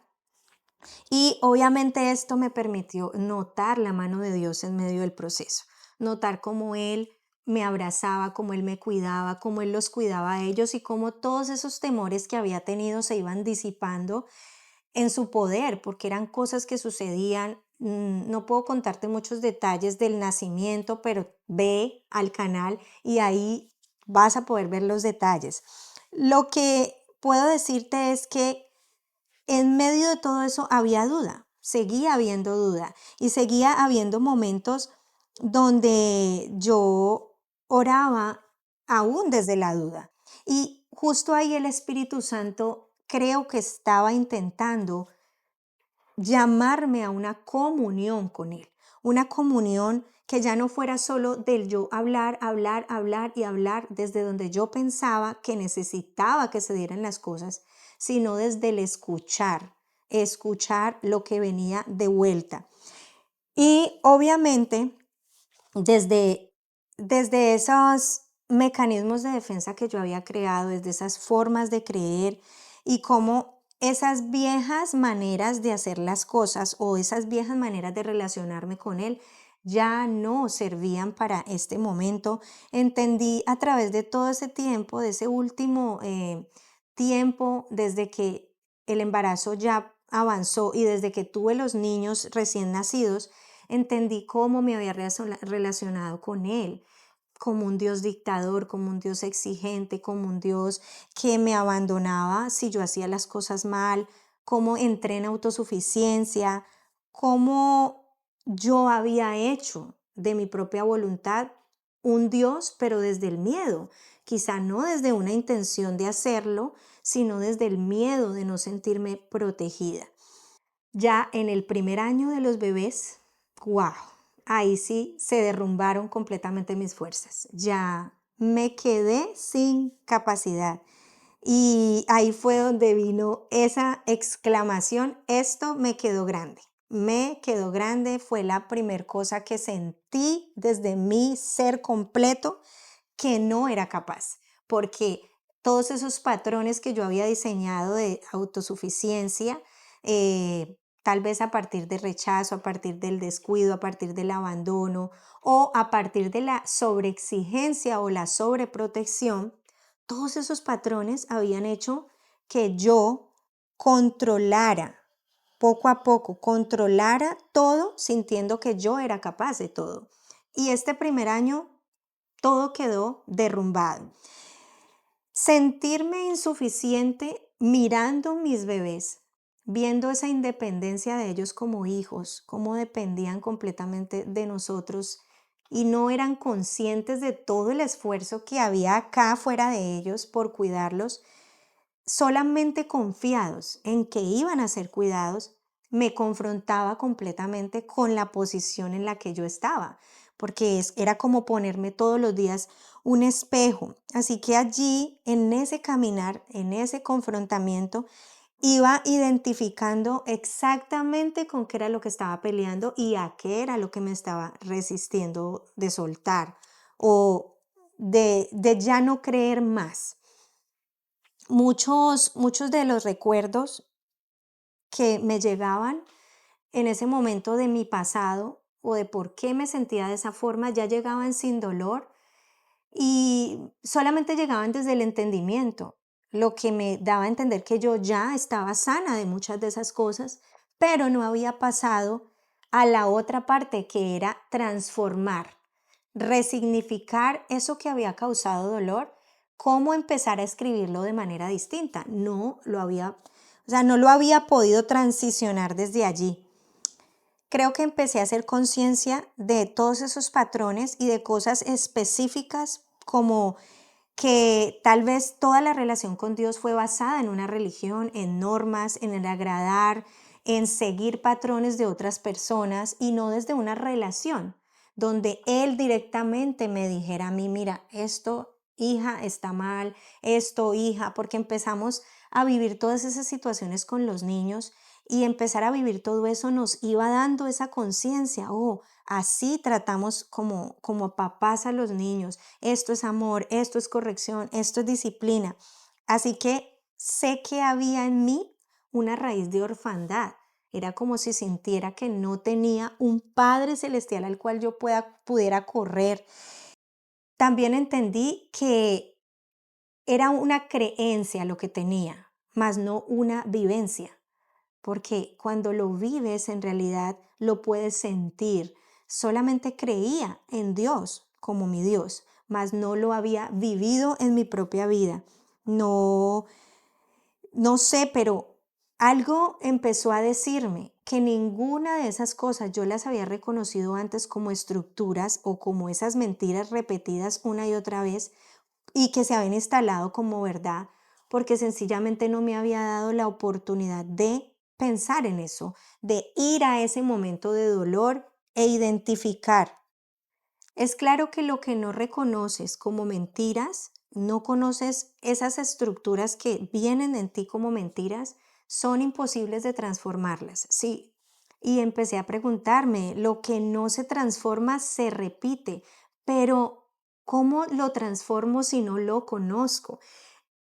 y obviamente esto me permitió notar la mano de Dios en medio del proceso, notar cómo Él me abrazaba, cómo Él me cuidaba, cómo Él los cuidaba a ellos y cómo todos esos temores que había tenido se iban disipando en su poder, porque eran cosas que sucedían. No puedo contarte muchos detalles del nacimiento, pero ve al canal y ahí vas a poder ver los detalles. Lo que puedo decirte es que en medio de todo eso había duda, seguía habiendo duda y seguía habiendo momentos donde yo oraba aún desde la duda. Y justo ahí el Espíritu Santo creo que estaba intentando llamarme a una comunión con Él, una comunión que ya no fuera solo del yo hablar, hablar, hablar y hablar desde donde yo pensaba que necesitaba que se dieran las cosas, sino desde el escuchar, escuchar lo que venía de vuelta. Y obviamente desde, desde esos mecanismos de defensa que yo había creado, desde esas formas de creer y cómo esas viejas maneras de hacer las cosas o esas viejas maneras de relacionarme con él ya no servían para este momento. Entendí a través de todo ese tiempo, de ese último tiempo, desde que el embarazo ya avanzó y desde que tuve los niños recién nacidos, entendí cómo me había relacionado con Él, como un Dios dictador, como un Dios exigente, como un Dios que me abandonaba si yo hacía las cosas mal, cómo entré en autosuficiencia, cómo yo había hecho de mi propia voluntad un Dios, pero desde el miedo, quizá no desde una intención de hacerlo, sino desde el miedo de no sentirme protegida. Ya en el primer año de los bebés, wow, ahí sí se derrumbaron completamente mis fuerzas. Ya me quedé sin capacidad. Y ahí fue donde vino esa exclamación, esto me quedó grande. Me quedó grande, fue la primer cosa que sentí desde mi ser completo que no era capaz, porque todos esos patrones que yo había diseñado de autosuficiencia, tal vez a partir de rechazo, a partir del descuido, a partir del abandono o a partir de la sobreexigencia o la sobreprotección, todos esos patrones habían hecho que yo controlara poco a poco, controlara todo sintiendo que yo era capaz de todo. Y este primer año todo quedó derrumbado. Sentirme insuficiente mirando mis bebés, viendo esa independencia de ellos como hijos, cómo dependían completamente de nosotros y no eran conscientes de todo el esfuerzo que había acá fuera de ellos por cuidarlos, solamente confiados en que iban a ser cuidados, me confrontaba completamente con la posición en la que yo estaba, porque era como ponerme todos los días un espejo. Así que allí, en ese caminar, en ese confrontamiento, iba identificando exactamente con qué era lo que estaba peleando y a qué era lo que me estaba resistiendo de soltar o de ya no creer más. Muchos de los recuerdos que me llegaban en ese momento de mi pasado o de por qué me sentía de esa forma ya llegaban sin dolor y solamente llegaban desde el entendimiento, lo que me daba a entender que yo ya estaba sana de muchas de esas cosas, pero no había pasado a la otra parte que era transformar, resignificar eso que había causado dolor, cómo empezar a escribirlo de manera distinta. No lo había podido transicionar desde allí. Creo que empecé a hacer conciencia de todos esos patrones y de cosas específicas como que tal vez toda la relación con Dios fue basada en una religión, en normas, en el agradar, en seguir patrones de otras personas y no desde una relación donde Él directamente me dijera a mí, mira, esto, hija, está mal, esto, hija, porque empezamos a vivir todas esas situaciones con los niños y empezar a vivir todo eso nos iba dando esa conciencia, oh, así tratamos como papás a los niños, esto es amor, esto es corrección, esto es disciplina. Así que sé que había en mí una raíz de orfandad. Era como si sintiera que no tenía un Padre Celestial al cual yo pudiera correr. También entendí que era una creencia lo que tenía, más no una vivencia, porque cuando lo vives en realidad lo puedes sentir. Solamente creía en Dios como mi Dios, mas no lo había vivido en mi propia vida. No, no sé, pero algo empezó a decirme que ninguna de esas cosas yo las había reconocido antes como estructuras o como esas mentiras repetidas una y otra vez y que se habían instalado como verdad, porque sencillamente no me había dado la oportunidad de pensar en eso, de ir a ese momento de dolor e identificar. Es claro que lo que no reconoces como mentiras, no conoces esas estructuras que vienen en ti como mentiras, son imposibles de transformarlas, sí. Y empecé a preguntarme, lo que no se transforma se repite, pero ¿cómo lo transformo si no lo conozco?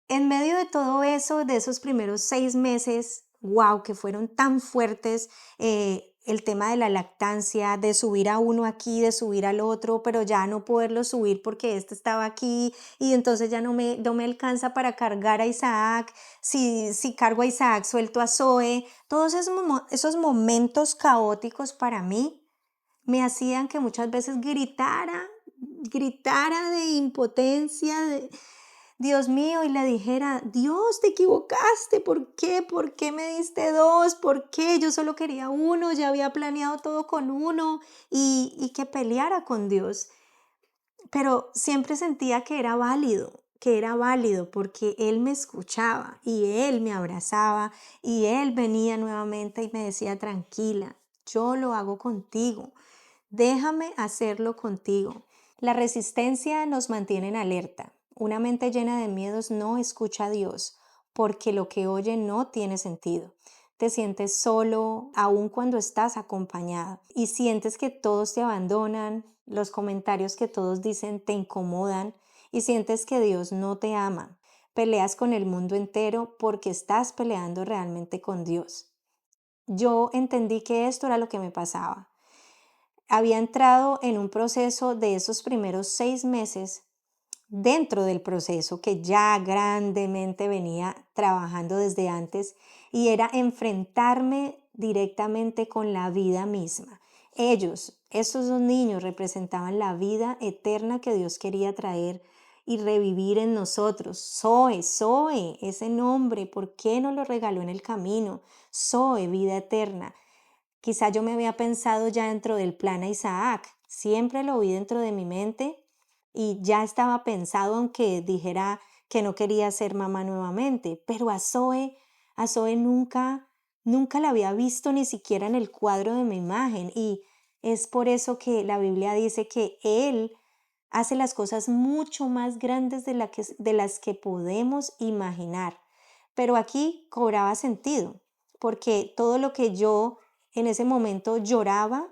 En medio de todo eso, de esos primeros 6 meses, wow, que fueron tan fuertes, el tema de la lactancia, de subir a uno aquí, de subir al otro, pero ya no poderlo subir porque este estaba aquí y entonces ya no me alcanza para cargar a Isaac. Si cargo a Isaac, suelto a Zoe. Todos esos momentos caóticos para mí me hacían que muchas veces gritara de impotencia, de Dios mío, y le dijera, Dios, te equivocaste, ¿por qué? ¿Por qué me diste dos? ¿Por qué? Yo solo quería uno, ya había planeado todo con uno y que peleara con Dios. Pero siempre sentía que era válido porque Él me escuchaba y Él me abrazaba y Él venía nuevamente y me decía, tranquila, yo lo hago contigo, déjame hacerlo contigo. La resistencia nos mantiene en alerta. Una mente llena de miedos no escucha a Dios porque lo que oye no tiene sentido. Te sientes solo aun cuando estás acompañado y sientes que todos te abandonan, los comentarios que todos dicen te incomodan y sientes que Dios no te ama. Peleas con el mundo entero porque estás peleando realmente con Dios. Yo entendí que esto era lo que me pasaba. Había entrado en un proceso de esos primeros 6 meses dentro del proceso que ya grandemente venía trabajando desde antes y era enfrentarme directamente con la vida misma. Esos dos niños representaban la vida eterna que Dios quería traer y revivir en nosotros. Zoe, ese nombre, ¿por qué no lo regaló en el camino? Zoe, vida eterna. Quizá yo me había pensado ya dentro del plan a Isaac, siempre lo vi dentro de mi mente y ya estaba pensado aunque dijera que no quería ser mamá nuevamente, pero a Zoe nunca la había visto ni siquiera en el cuadro de mi imagen y es por eso que la Biblia dice que Él hace las cosas mucho más grandes de las que podemos imaginar. Pero aquí cobraba sentido, porque todo lo que yo en ese momento lloraba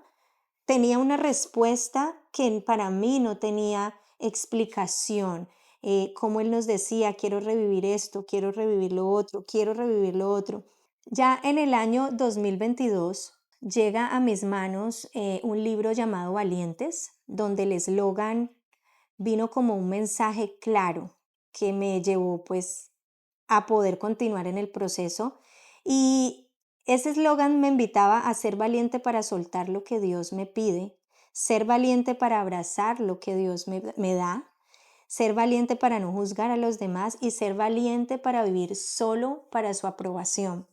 tenía una respuesta que para mí no tenía explicación. Como él nos decía, quiero revivir esto, quiero revivir lo otro, quiero revivir lo otro. Ya en el año 2022 llega a mis manos un libro llamado Valientes, donde el eslogan vino como un mensaje claro que me llevó pues a poder continuar en el proceso y ese eslogan me invitaba a ser valiente para soltar lo que Dios me pide, ser valiente para abrazar lo que Dios me da, ser valiente para no juzgar a los demás y ser valiente para vivir solo para su aprobación.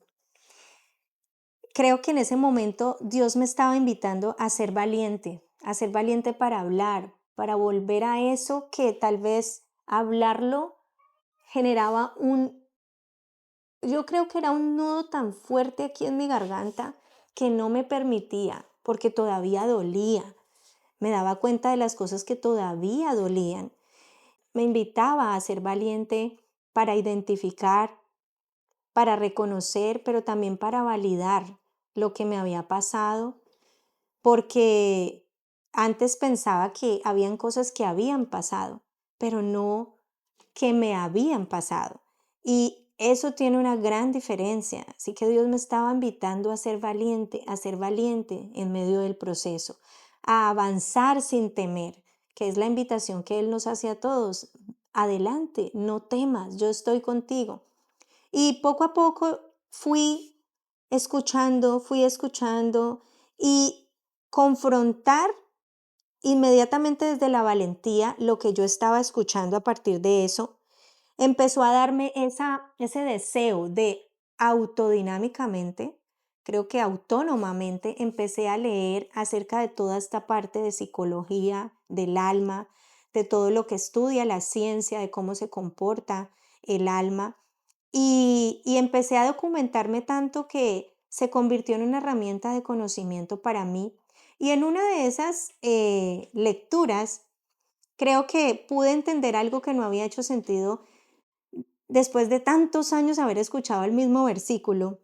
Creo que en ese momento Dios me estaba invitando a ser valiente para hablar, para volver a eso que tal vez hablarlo generaba yo creo que era un nudo tan fuerte aquí en mi garganta que no me permitía, porque todavía dolía. Me daba cuenta de las cosas que todavía dolían. Me invitaba a ser valiente para identificar, para reconocer, pero también para validar lo que me había pasado, porque antes pensaba que habían cosas que habían pasado, pero no que me habían pasado. Y eso tiene una gran diferencia. Así que Dios me estaba invitando a ser valiente en medio del proceso, a avanzar sin temer, que es la invitación que Él nos hace a todos. Adelante, no temas, yo estoy contigo. Y poco a poco fui escuchando y confrontar inmediatamente desde la valentía lo que yo estaba escuchando a partir de eso empezó a darme ese deseo de autodinámicamente, creo que autónomamente, empecé a leer acerca de toda esta parte de psicología, del alma, de todo lo que estudia la ciencia, de cómo se comporta el alma. Y empecé a documentarme tanto que se convirtió en una herramienta de conocimiento para mí. Y en una de esas lecturas, creo que pude entender algo que no había hecho sentido después de tantos años haber escuchado el mismo versículo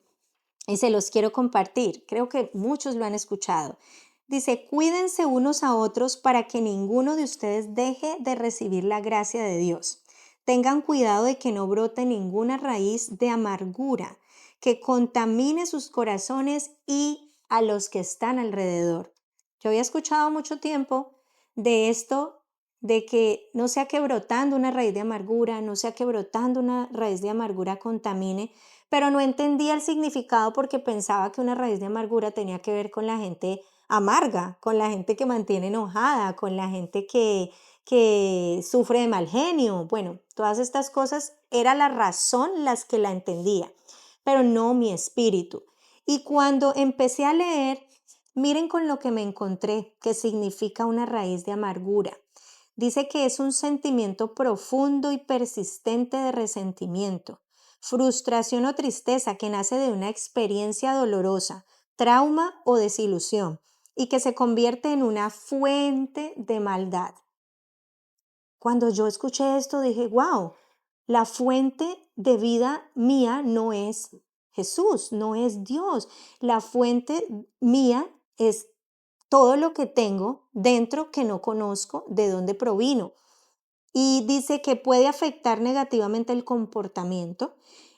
y se los quiero compartir. Creo que muchos lo han escuchado. Dice, cuídense unos a otros para que ninguno de ustedes deje de recibir la gracia de Dios. Tengan cuidado de que no brote ninguna raíz de amargura que contamine sus corazones y a los que están alrededor. Yo había escuchado mucho tiempo de esto, de que no sea que brotando una raíz de amargura, no sea que brotando una raíz de amargura contamine, pero no entendía el significado porque pensaba que una raíz de amargura tenía que ver con la gente amarga, con la gente que mantiene enojada, con la gente que sufre de mal genio. Bueno, todas estas cosas era la razón las que la entendía, pero no mi espíritu. Y cuando empecé a leer, miren con lo que me encontré, que significa una raíz de amargura. Dice que es un sentimiento profundo y persistente de resentimiento, frustración o tristeza que nace de una experiencia dolorosa, trauma o desilusión, y que se convierte en una fuente de maldad. Cuando yo escuché esto dije, wow, la fuente de vida mía no es Jesús, no es Dios. La fuente mía es todo lo que tengo dentro que no conozco de dónde provino. Y dice que puede afectar negativamente el comportamiento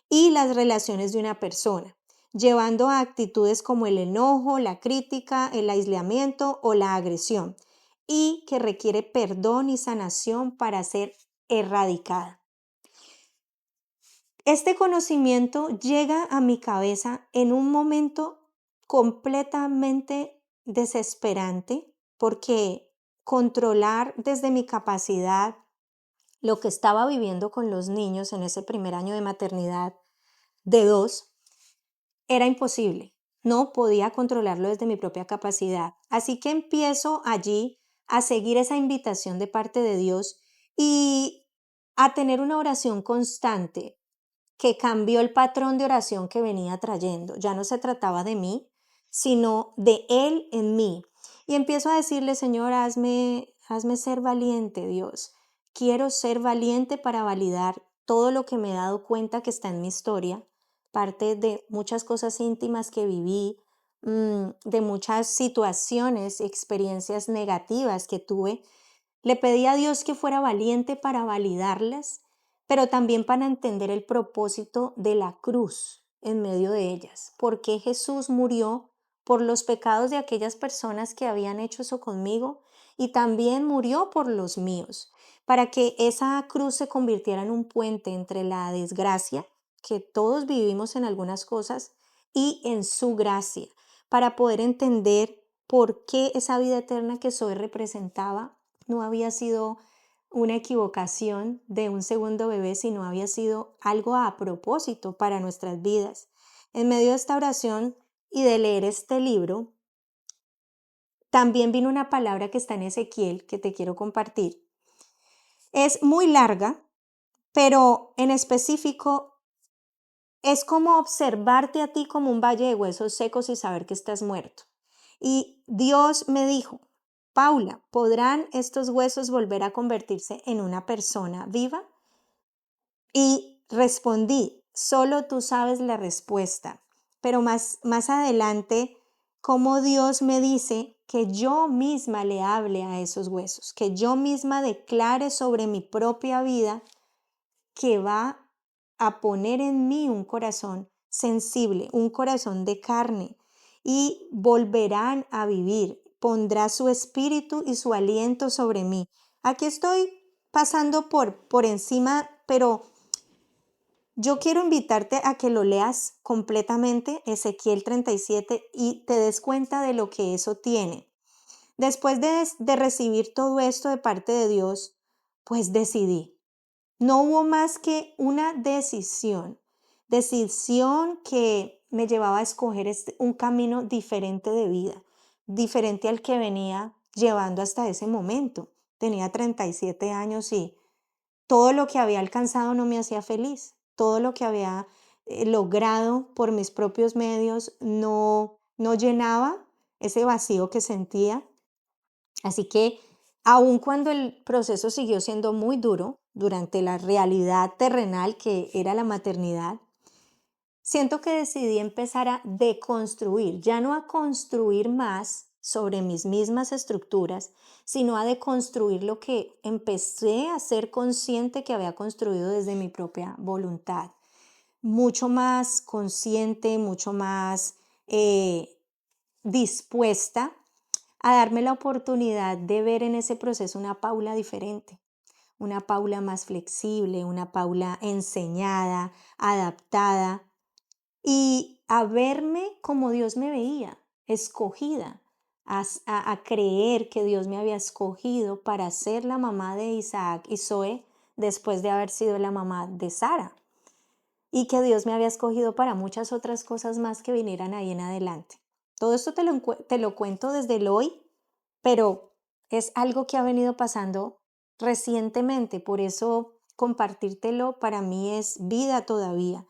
y las relaciones de una persona, llevando a actitudes como el enojo, la crítica, el aislamiento o la agresión, y que requiere perdón y sanación para ser erradicada. Este conocimiento llega a mi cabeza en un momento completamente desesperante, porque controlar desde mi capacidad lo que estaba viviendo con los niños en ese primer año de maternidad de 2 era imposible. No podía controlarlo desde mi propia capacidad. Así que empiezo allí a seguir esa invitación de parte de Dios y a tener una oración constante que cambió el patrón de oración que venía trayendo. Ya no se trataba de mí, sino de Él en mí. Y empiezo a decirle, Señor, hazme ser valiente, Dios. Quiero ser valiente para validar todo lo que me he dado cuenta que está en mi historia, parte de muchas cosas íntimas que viví, de muchas situaciones, experiencias negativas que tuve. Le pedí a Dios que fuera valiente para validarlas, pero también para entender el propósito de la cruz en medio de ellas. ¿Por qué Jesús murió por los pecados de aquellas personas que habían hecho eso conmigo? Y también murió por los míos, para que esa cruz se convirtiera en un puente entre la desgracia, que todos vivimos en algunas cosas, y en su gracia, para poder entender por qué esa vida eterna que soy representaba no había sido una equivocación de un segundo bebé, sino había sido algo a propósito para nuestras vidas. En medio de esta oración y de leer este libro, también vino una palabra que está en Ezequiel que te quiero compartir. Es muy larga, pero en específico es como observarte a ti como un valle de huesos secos y saber que estás muerto. Y Dios me dijo, Paula, ¿podrán estos huesos volver a convertirse en una persona viva? Y respondí, solo tú sabes la respuesta. Pero más adelante, como Dios me dice que yo misma le hable a esos huesos, que yo misma declare sobre mi propia vida que va a poner en mí un corazón sensible, un corazón de carne, y volverán a vivir. Pondrá su espíritu y su aliento sobre mí. Aquí estoy pasando por encima, pero yo quiero invitarte a que lo leas completamente, Ezequiel 37, y te des cuenta de lo que eso tiene. Después de recibir todo esto de parte de Dios, pues decidí. No hubo más que una decisión que me llevaba a escoger un camino diferente de vida, diferente al que venía llevando hasta ese momento. Tenía 37 años y todo lo que había alcanzado no me hacía feliz. Todo lo que había logrado por mis propios medios no llenaba ese vacío que sentía. Así que aun cuando el proceso siguió siendo muy duro durante la realidad terrenal que era la maternidad, siento que decidí empezar a deconstruir, ya no a construir más sobre mis mismas estructuras, sino a deconstruir lo que empecé a ser consciente que había construido desde mi propia voluntad. Mucho más consciente, mucho más dispuesta a darme la oportunidad de ver en ese proceso una Paula diferente, una Paula más flexible, una Paula enseñada, adaptada, y a verme como Dios me veía, escogida, a creer que Dios me había escogido para ser la mamá de Isaac y Zoe después de haber sido la mamá de Sara, y que Dios me había escogido para muchas otras cosas más que vinieran ahí en adelante. Todo esto te lo cuento desde el hoy, pero es algo que ha venido pasando recientemente, por eso compartírtelo para mí es vida todavía.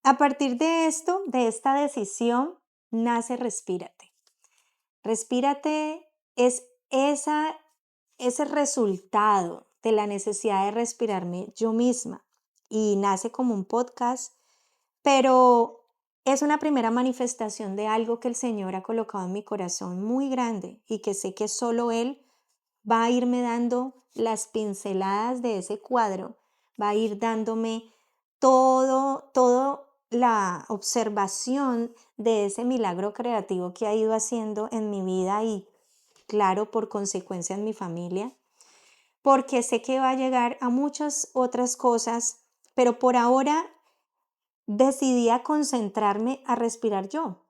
A partir de esto, de esta decisión, nace Respírate. Respírate es ese resultado de la necesidad de respirarme yo misma, y nace como un podcast, pero es una primera manifestación de algo que el Señor ha colocado en mi corazón muy grande y que sé que solo Él va a irme dando las pinceladas de ese cuadro, va a ir dándome todo la observación de ese milagro creativo que ha ido haciendo en mi vida y, claro, por consecuencia en mi familia, porque sé que va a llegar a muchas otras cosas, pero por ahora decidí a concentrarme a respirar yo.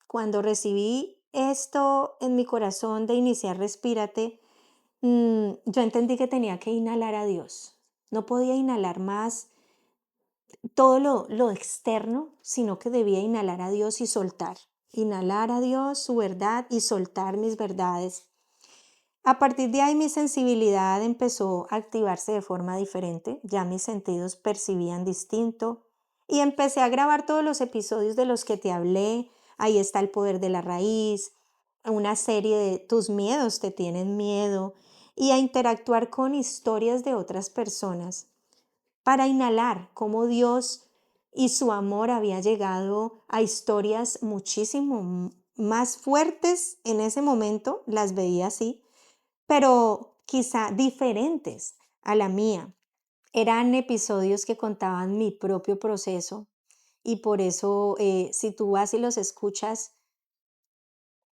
Cuando recibí esto en mi corazón de iniciar Respírate, yo entendí que tenía que inhalar a Dios. No podía inhalar más todo lo externo, sino que debía inhalar a Dios y soltar. Inhalar a Dios, su verdad, y soltar mis verdades. A partir de ahí mi sensibilidad empezó a activarse de forma diferente, ya mis sentidos percibían distinto y empecé a grabar todos los episodios de los que te hablé. Ahí está El poder de la raíz, una serie de Tus miedos te tienen miedo, y a interactuar con historias de otras personas para inhalar cómo Dios y su amor había llegado a historias muchísimo más fuertes en ese momento, las veía así, pero quizá diferentes a la mía. Eran episodios que contaban mi propio proceso, y por eso si tú vas y los escuchas,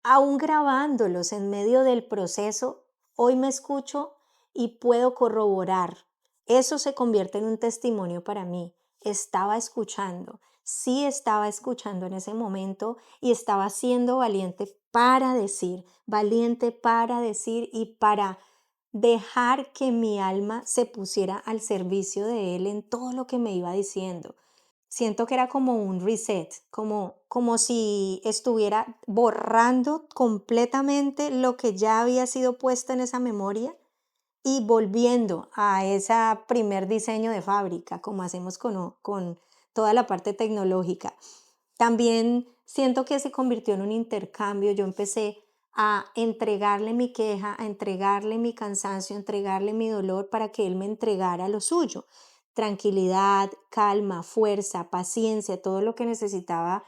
aún grabándolos en medio del proceso, hoy me escucho y puedo corroborar. Eso se convierte en un testimonio para mí. Estaba escuchando, sí estaba escuchando en ese momento y estaba siendo valiente para decir y para dejar que mi alma se pusiera al servicio de Él en todo lo que me iba diciendo. Siento que era como un reset, como si estuviera borrando completamente lo que ya había sido puesto en esa memoria y volviendo a ese primer diseño de fábrica, como hacemos con toda la parte tecnológica. También siento que se convirtió en un intercambio. Yo empecé a entregarle mi queja, a entregarle mi cansancio, a entregarle mi dolor para que él me entregara lo suyo. Tranquilidad, calma, fuerza, paciencia, todo lo que necesitaba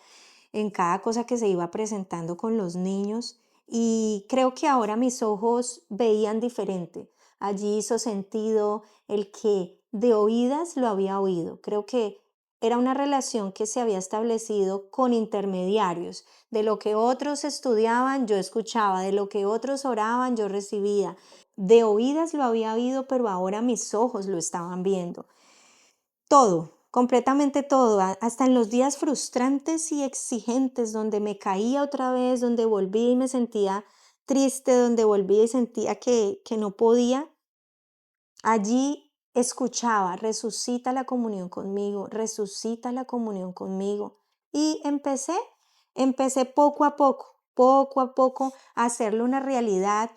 en cada cosa que se iba presentando con los niños. Y creo que ahora mis ojos veían diferente. Allí hizo sentido el que de oídas lo había oído. Creo que era una relación que se había establecido con intermediarios. De lo que otros estudiaban, yo escuchaba. De lo que otros oraban, yo recibía. De oídas lo había oído, pero ahora mis ojos lo estaban viendo. Todo, completamente todo, hasta en los días frustrantes y exigentes donde me caía otra vez, donde volví y me sentía triste, donde volví y sentía que no podía. Allí escuchaba: resucita la comunión conmigo, resucita la comunión conmigo. Y empecé poco a poco a hacerlo una realidad,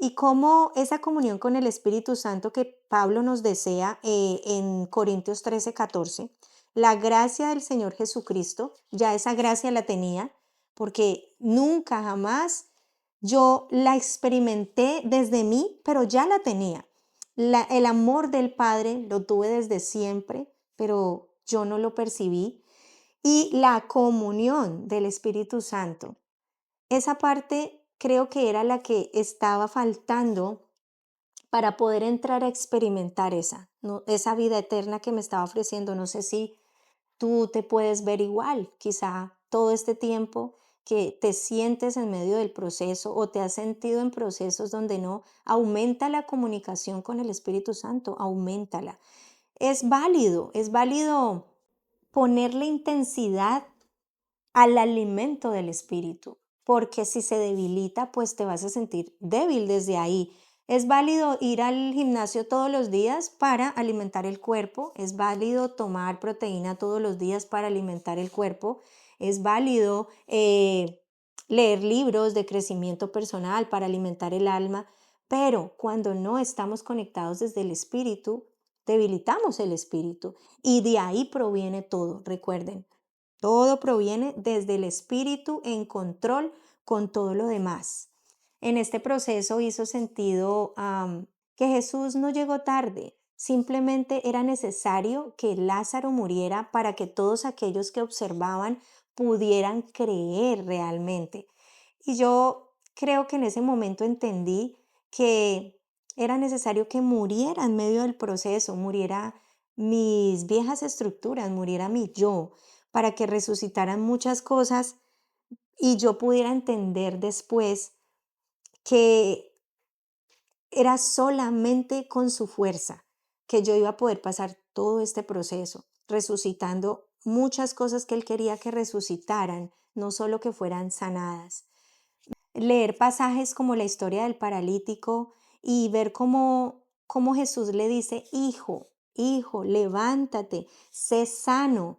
y cómo esa comunión con el Espíritu Santo que Pablo nos desea en Corintios 13:14, la gracia del Señor Jesucristo, ya esa gracia la tenía, porque nunca jamás yo la experimenté desde mí, pero ya la tenía. El amor del Padre lo tuve desde siempre, pero yo no lo percibí. Y la comunión del Espíritu Santo, esa parte creo que era la que estaba faltando para poder entrar a experimentar esa vida eterna que me estaba ofreciendo. No sé si tú te puedes ver igual, quizá todo este tiempo que te sientes en medio del proceso o te has sentido en procesos donde no, aumenta la comunicación con el Espíritu Santo, auméntala. Es válido ponerle intensidad al alimento del Espíritu. porque si se debilita, pues te vas a sentir débil desde ahí. Es válido ir al gimnasio todos los días para alimentar el cuerpo, es válido tomar proteína todos los días para alimentar el cuerpo, es válido leer libros de crecimiento personal para alimentar el alma, pero cuando no estamos conectados desde el espíritu, debilitamos el espíritu y de ahí proviene todo, recuerden. Todo proviene desde el espíritu en control con todo lo demás. En este proceso hizo sentido que Jesús no llegó tarde, simplemente era necesario que Lázaro muriera para que todos aquellos que observaban pudieran creer realmente. Y yo creo que en ese momento entendí que era necesario que muriera en medio del proceso, muriera mis viejas estructuras, muriera mi yo, para que resucitaran muchas cosas y yo pudiera entender después que era solamente con su fuerza que yo iba a poder pasar todo este proceso, resucitando muchas cosas que él quería que resucitaran, no solo que fueran sanadas. Leer pasajes como la historia del paralítico y ver cómo Jesús le dice, hijo, levántate, sé sano.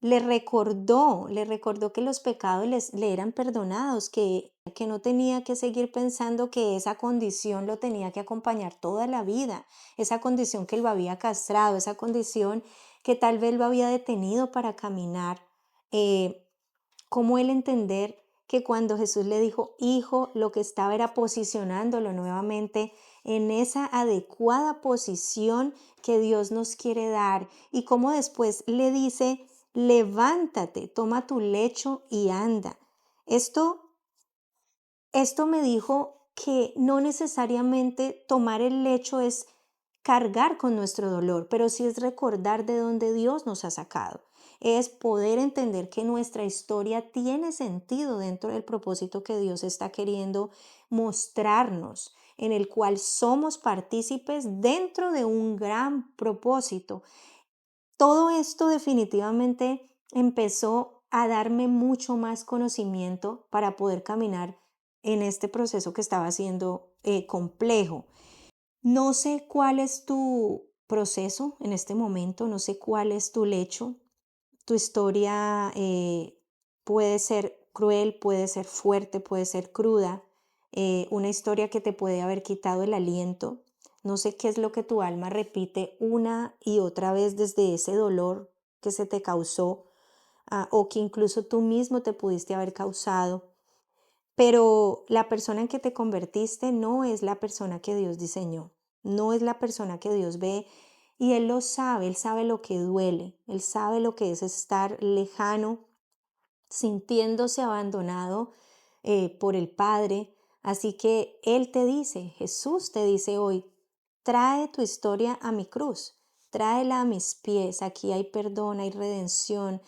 Le recordó que los pecados le eran perdonados, que no tenía que seguir pensando que esa condición lo tenía que acompañar toda la vida, esa condición que lo había castrado, esa condición que tal vez lo había detenido para caminar. Cómo él entender que cuando Jesús le dijo hijo, lo que estaba era posicionándolo nuevamente en esa adecuada posición que Dios nos quiere dar, y cómo después le dice, levántate, toma tu lecho y anda. Esto esto me dijo que no necesariamente tomar el lecho es cargar con nuestro dolor, pero sí es recordar de dónde Dios nos ha sacado. Es poder entender que nuestra historia tiene sentido dentro del propósito que Dios está queriendo mostrarnos, en el cual somos partícipes dentro de un gran propósito. Todo esto definitivamente empezó a darme mucho más conocimiento para poder caminar en este proceso que estaba siendo complejo. No sé cuál es tu proceso en este momento, no sé cuál es tu lecho. Tu historia puede ser cruel, puede ser fuerte, puede ser cruda, una historia que te puede haber quitado el aliento. No sé qué es lo que tu alma repite una y otra vez desde ese dolor que se te causó, o que incluso tú mismo te pudiste haber causado. Pero la persona en que te convertiste no es la persona que Dios diseñó, no es la persona que Dios ve, y Él sabe lo que duele, Él sabe lo que es estar lejano, sintiéndose abandonado por el Padre. Así que Él te dice, Jesús te dice hoy, trae tu historia a mi cruz, tráela a mis pies, aquí hay perdón, hay redención,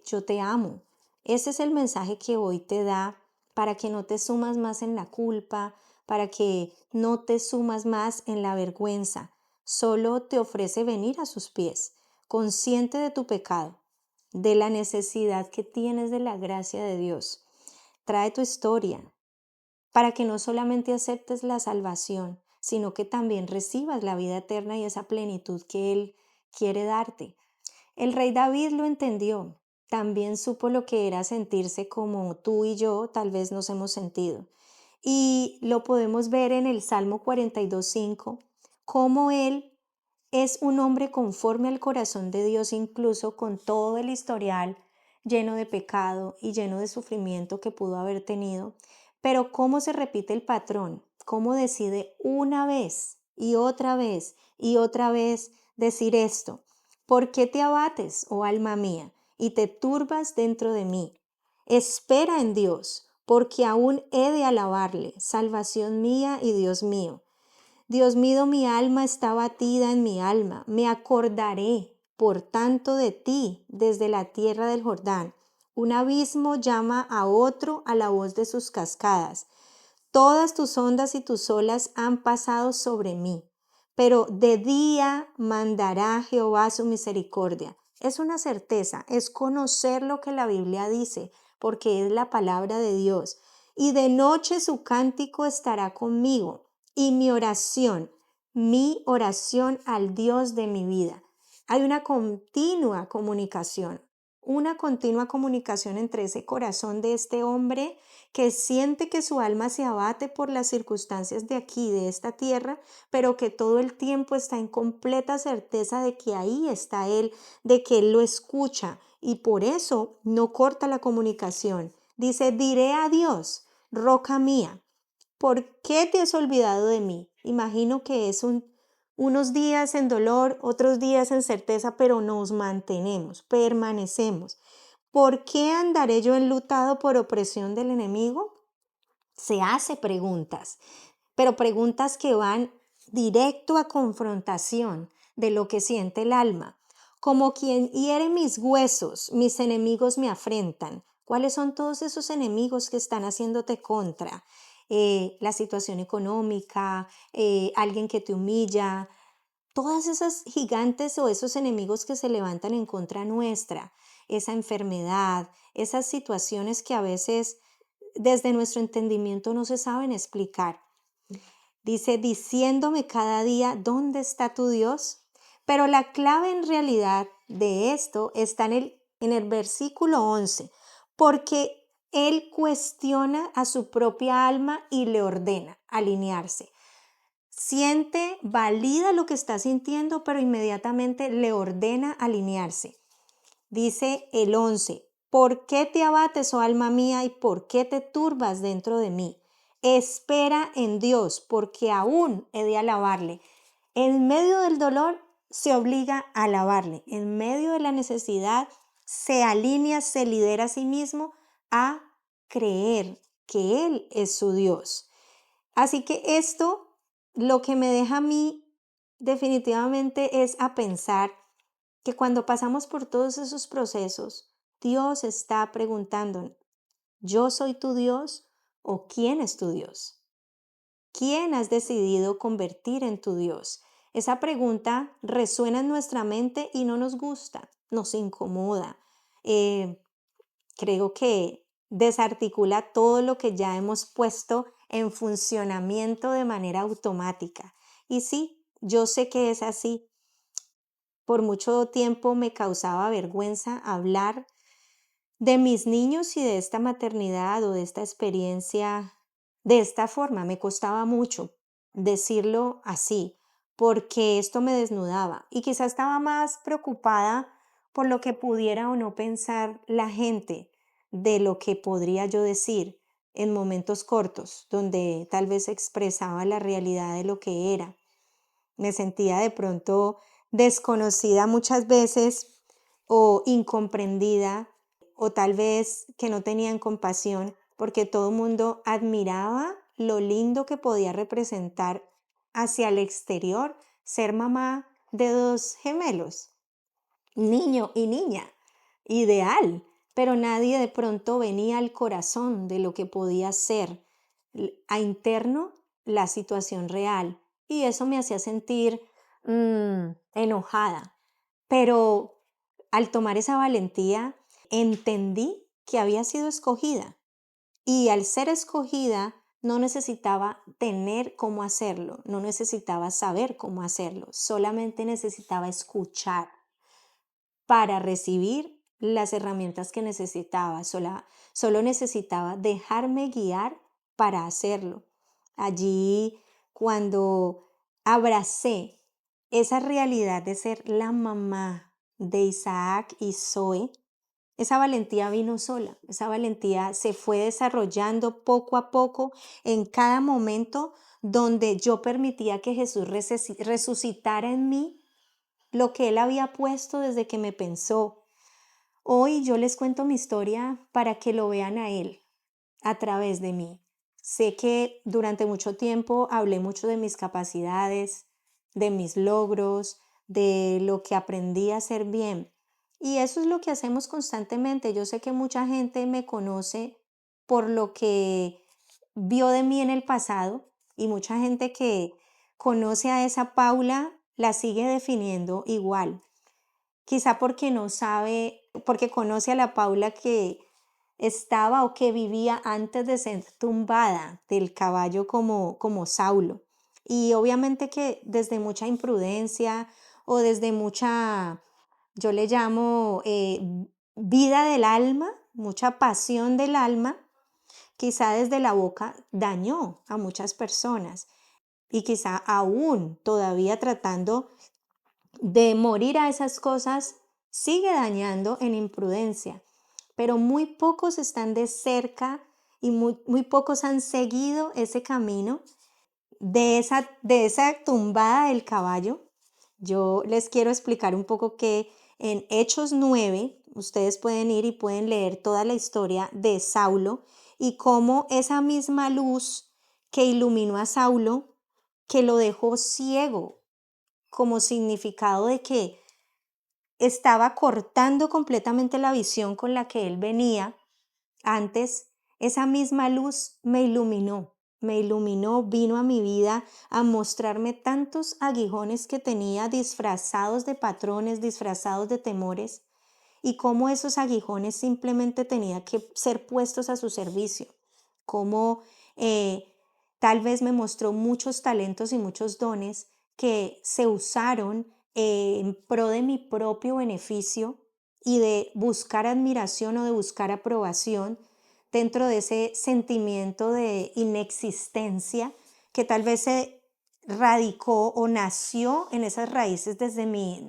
yo te amo. Ese es el mensaje que hoy te da para que no te sumas más en la culpa, para que no te sumas más en la vergüenza. Solo te ofrece venir a sus pies, consciente de tu pecado, de la necesidad que tienes de la gracia de Dios. Trae tu historia para que no solamente aceptes la salvación, sino que también recibas la vida eterna y esa plenitud que Él quiere darte. El rey David lo entendió, también supo lo que era sentirse como tú y yo tal vez nos hemos sentido. Y lo podemos ver en el Salmo 42:5, cómo él es un hombre conforme al corazón de Dios, incluso con todo el historial lleno de pecado y lleno de sufrimiento que pudo haber tenido. Pero cómo se repite el patrón, cómo decide una vez y otra vez decir esto. ¿Por qué te abates, oh alma mía, y te turbas dentro de mí? Espera en Dios, porque aún he de alabarle, salvación mía y Dios mío. Dios mío, mi alma está batida en mi alma. Me acordaré, por tanto, de ti desde la tierra del Jordán. Un abismo llama a otro a la voz de sus cascadas. Todas tus ondas y tus olas han pasado sobre mí, pero de día mandará Jehová su misericordia. Es una certeza, es conocer lo que la Biblia dice, porque es la palabra de Dios. Y de noche su cántico estará conmigo y mi oración al Dios de mi vida. Hay una continua comunicación entre ese corazón de este hombre que siente que su alma se abate por las circunstancias de aquí, de esta tierra, pero que todo el tiempo está en completa certeza de que ahí está Él, de que Él lo escucha y por eso no corta la comunicación. Dice, diré a Dios, roca mía, ¿por qué te has olvidado de mí? Imagino que es unos días en dolor, otros días en certeza, pero nos mantenemos, permanecemos. ¿Por qué andaré yo enlutado por opresión del enemigo? Se hace preguntas, pero preguntas que van directo a confrontación de lo que siente el alma. Como quien hiere mis huesos, mis enemigos me afrentan. ¿Cuáles son todos esos enemigos que están haciéndote contra? La situación económica, alguien que te humilla, todas esas gigantes o esos enemigos que se levantan en contra nuestra, esa enfermedad, esas situaciones que a veces desde nuestro entendimiento no se saben explicar. Dice, diciéndome cada día, ¿dónde está tu Dios? Pero la clave en realidad de esto está en el versículo 11, porque Él cuestiona a su propia alma y le ordena alinearse. Siente, valida lo que está sintiendo, pero inmediatamente le ordena alinearse. Dice el 11, ¿por qué te abates, oh alma mía, y por qué te turbas dentro de mí? Espera en Dios, porque aún he de alabarle. En medio del dolor se obliga a alabarle. En medio de la necesidad se alinea, se lidera a sí mismo a creer que Él es su Dios. Así que esto lo que me deja a mí definitivamente es a pensar que cuando pasamos por todos esos procesos, Dios está preguntando, ¿yo soy tu Dios o quién es tu Dios? ¿Quién has decidido convertir en tu Dios? Esa pregunta resuena en nuestra mente y no nos gusta, nos incomoda. Creo que desarticula todo lo que ya hemos puesto en funcionamiento de manera automática. Y sí, yo sé que es así. Por mucho tiempo me causaba vergüenza hablar de mis niños y de esta maternidad o de esta experiencia de esta forma. Me costaba mucho decirlo así, porque esto me desnudaba y quizás estaba más preocupada por lo que pudiera o no pensar la gente de lo que podría yo decir en momentos cortos, donde tal vez expresaba la realidad de lo que era. Me sentía de pronto desconocida muchas veces o incomprendida o tal vez que no tenían compasión porque todo el mundo admiraba lo lindo que podía representar hacia el exterior ser mamá de dos gemelos, niño y niña, ideal, pero nadie de pronto venía al corazón de lo que podía ser a interno la situación real y eso me hacía sentir enojada, pero al tomar esa valentía entendí que había sido escogida y al ser escogida no necesitaba tener cómo hacerlo, no necesitaba saber cómo hacerlo, solamente necesitaba escuchar para recibir las herramientas que necesitaba. Solo necesitaba dejarme guiar para hacerlo. Allí, cuando abracé esa realidad de ser la mamá de Isaac y Zoe, esa valentía vino sola, esa valentía se fue desarrollando poco a poco en cada momento donde yo permitía que Jesús resucitara en mí lo que Él había puesto desde que me pensó. Hoy yo les cuento mi historia para que lo vean a Él a través de mí. Sé que durante mucho tiempo hablé mucho de mis capacidades, de mis logros, de lo que aprendí a hacer bien. Y eso es lo que hacemos constantemente. Yo sé que mucha gente me conoce por lo que vio de mí en el pasado y mucha gente que conoce a esa Paula la sigue definiendo igual. Quizá porque no sabe, porque conoce a la Paula que estaba o que vivía antes de ser tumbada del caballo como Saulo. Y obviamente que desde mucha imprudencia o desde mucha, yo le llamo vida del alma, mucha pasión del alma, quizá desde la boca dañó a muchas personas y quizá aún todavía tratando de morir a esas cosas, sigue dañando en imprudencia. Pero muy pocos están de cerca y muy pocos han seguido ese camino de esa tumbada del caballo. Yo les quiero explicar un poco que en Hechos 9 ustedes pueden ir y pueden leer toda la historia de Saulo y cómo esa misma luz que iluminó a Saulo, que lo dejó ciego, como significado de que estaba cortando completamente la visión con la que él venía antes, esa misma luz me iluminó, vino a mi vida a mostrarme tantos aguijones que tenía disfrazados de patrones, disfrazados de temores, y cómo esos aguijones simplemente tenían que ser puestos a su servicio, cómo tal vez me mostró muchos talentos y muchos dones que se usaron en pro de mi propio beneficio y de buscar admiración o de buscar aprobación dentro de ese sentimiento de inexistencia que tal vez se radicó o nació en esas raíces desde mi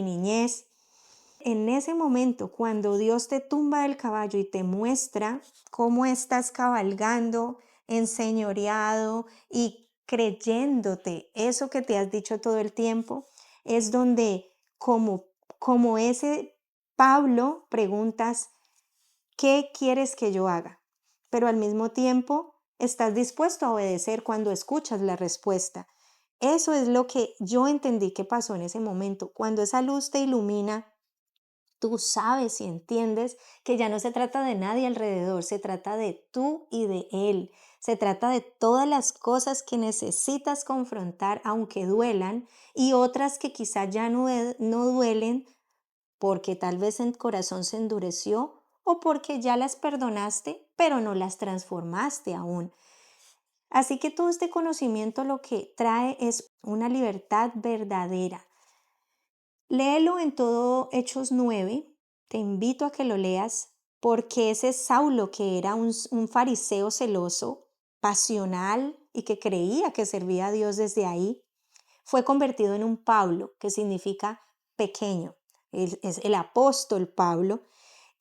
niñez. En ese momento, cuando Dios te tumba del caballo y te muestra cómo estás cabalgando, enseñoreado y creyéndote eso que te has dicho todo el tiempo, es donde como ese Pablo preguntas, ¿qué quieres que yo haga? Pero al mismo tiempo estás dispuesto a obedecer cuando escuchas la respuesta. Eso es lo que yo entendí que pasó en ese momento. Cuando esa luz te ilumina, tú sabes y entiendes que ya no se trata de nadie alrededor, se trata de tú y de él. Se trata de todas las cosas que necesitas confrontar, aunque duelan, y otras que quizá ya no duelen porque tal vez el corazón se endureció o porque ya las perdonaste, pero no las transformaste aún. Así que todo este conocimiento lo que trae es una libertad verdadera. Léelo en todo Hechos 9. Te invito a que lo leas porque ese Saulo, que era un fariseo celoso, pasional y que creía que servía a Dios desde ahí, fue convertido en un Pablo, que significa pequeño. Es el apóstol Pablo.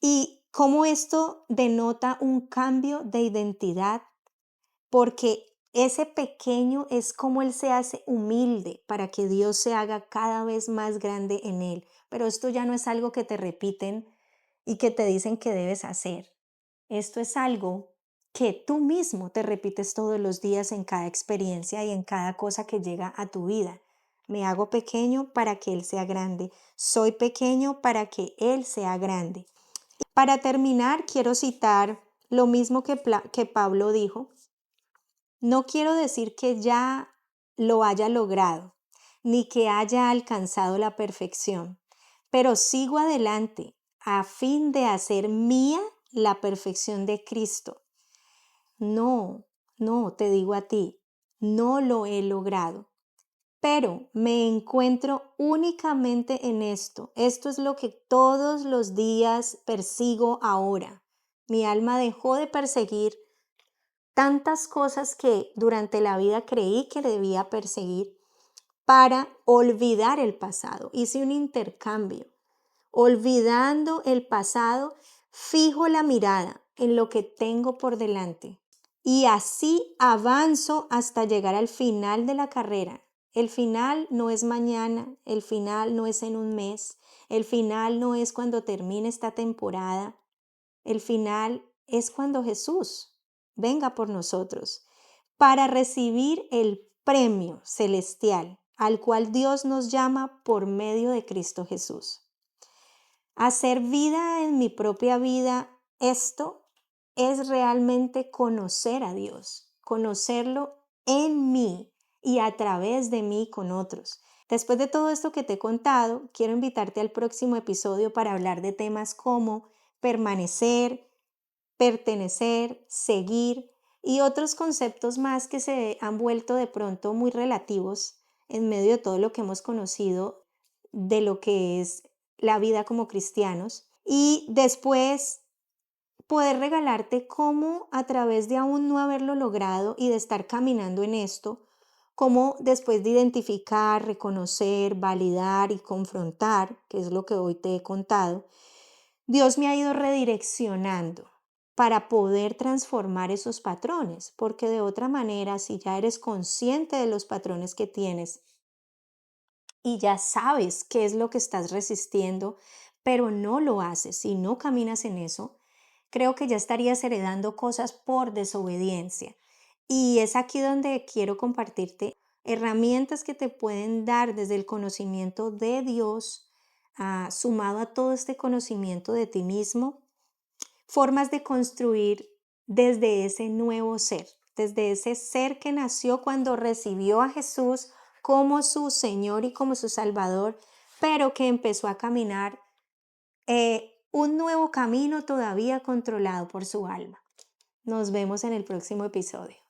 Y cómo esto denota un cambio de identidad, porque ese pequeño es como él se hace humilde para que Dios se haga cada vez más grande en él. Pero esto ya no es algo que te repiten y que te dicen que debes hacer. Esto es algo que tú mismo te repites todos los días en cada experiencia y en cada cosa que llega a tu vida. Me hago pequeño para que Él sea grande. Soy pequeño para que Él sea grande. Para terminar, quiero citar lo mismo que Pablo dijo. No quiero decir que ya lo haya logrado, ni que haya alcanzado la perfección, pero sigo adelante a fin de hacer mía la perfección de Cristo. No, no, te digo a ti, no lo he logrado, pero me encuentro únicamente en esto. Esto es lo que todos los días persigo ahora. Mi alma dejó de perseguir tantas cosas que durante la vida creí que debía perseguir para olvidar el pasado. Hice un intercambio. Olvidando el pasado, fijo la mirada en lo que tengo por delante y así avanzo hasta llegar al final de la carrera. El final no es mañana, el final no es en un mes, el final no es cuando termine esta temporada, el final es cuando Jesús venga por nosotros para recibir el premio celestial al cual Dios nos llama por medio de Cristo Jesús. Hacer vida en mi propia vida, esto es realmente conocer a Dios, conocerlo en mí y a través de mí con otros. Después de todo esto que te he contado, quiero invitarte al próximo episodio para hablar de temas como permanecer, pertenecer, seguir y otros conceptos más que se han vuelto de pronto muy relativos en medio de todo lo que hemos conocido de lo que es la vida como cristianos. Y después poder regalarte cómo a través de aún no haberlo logrado y de estar caminando en esto, cómo después de identificar, reconocer, validar y confrontar, que es lo que hoy te he contado, Dios me ha ido redireccionando para poder transformar esos patrones, porque de otra manera, si ya eres consciente de los patrones que tienes y ya sabes qué es lo que estás resistiendo, pero no lo haces y no caminas en eso, creo que ya estarías heredando cosas por desobediencia. Y es aquí donde quiero compartirte herramientas que te pueden dar desde el conocimiento de Dios, sumado a todo este conocimiento de ti mismo, formas de construir desde ese nuevo ser, desde ese ser que nació cuando recibió a Jesús como su Señor y como su Salvador, pero que empezó a caminar un nuevo camino todavía controlado por su alma. Nos vemos en el próximo episodio.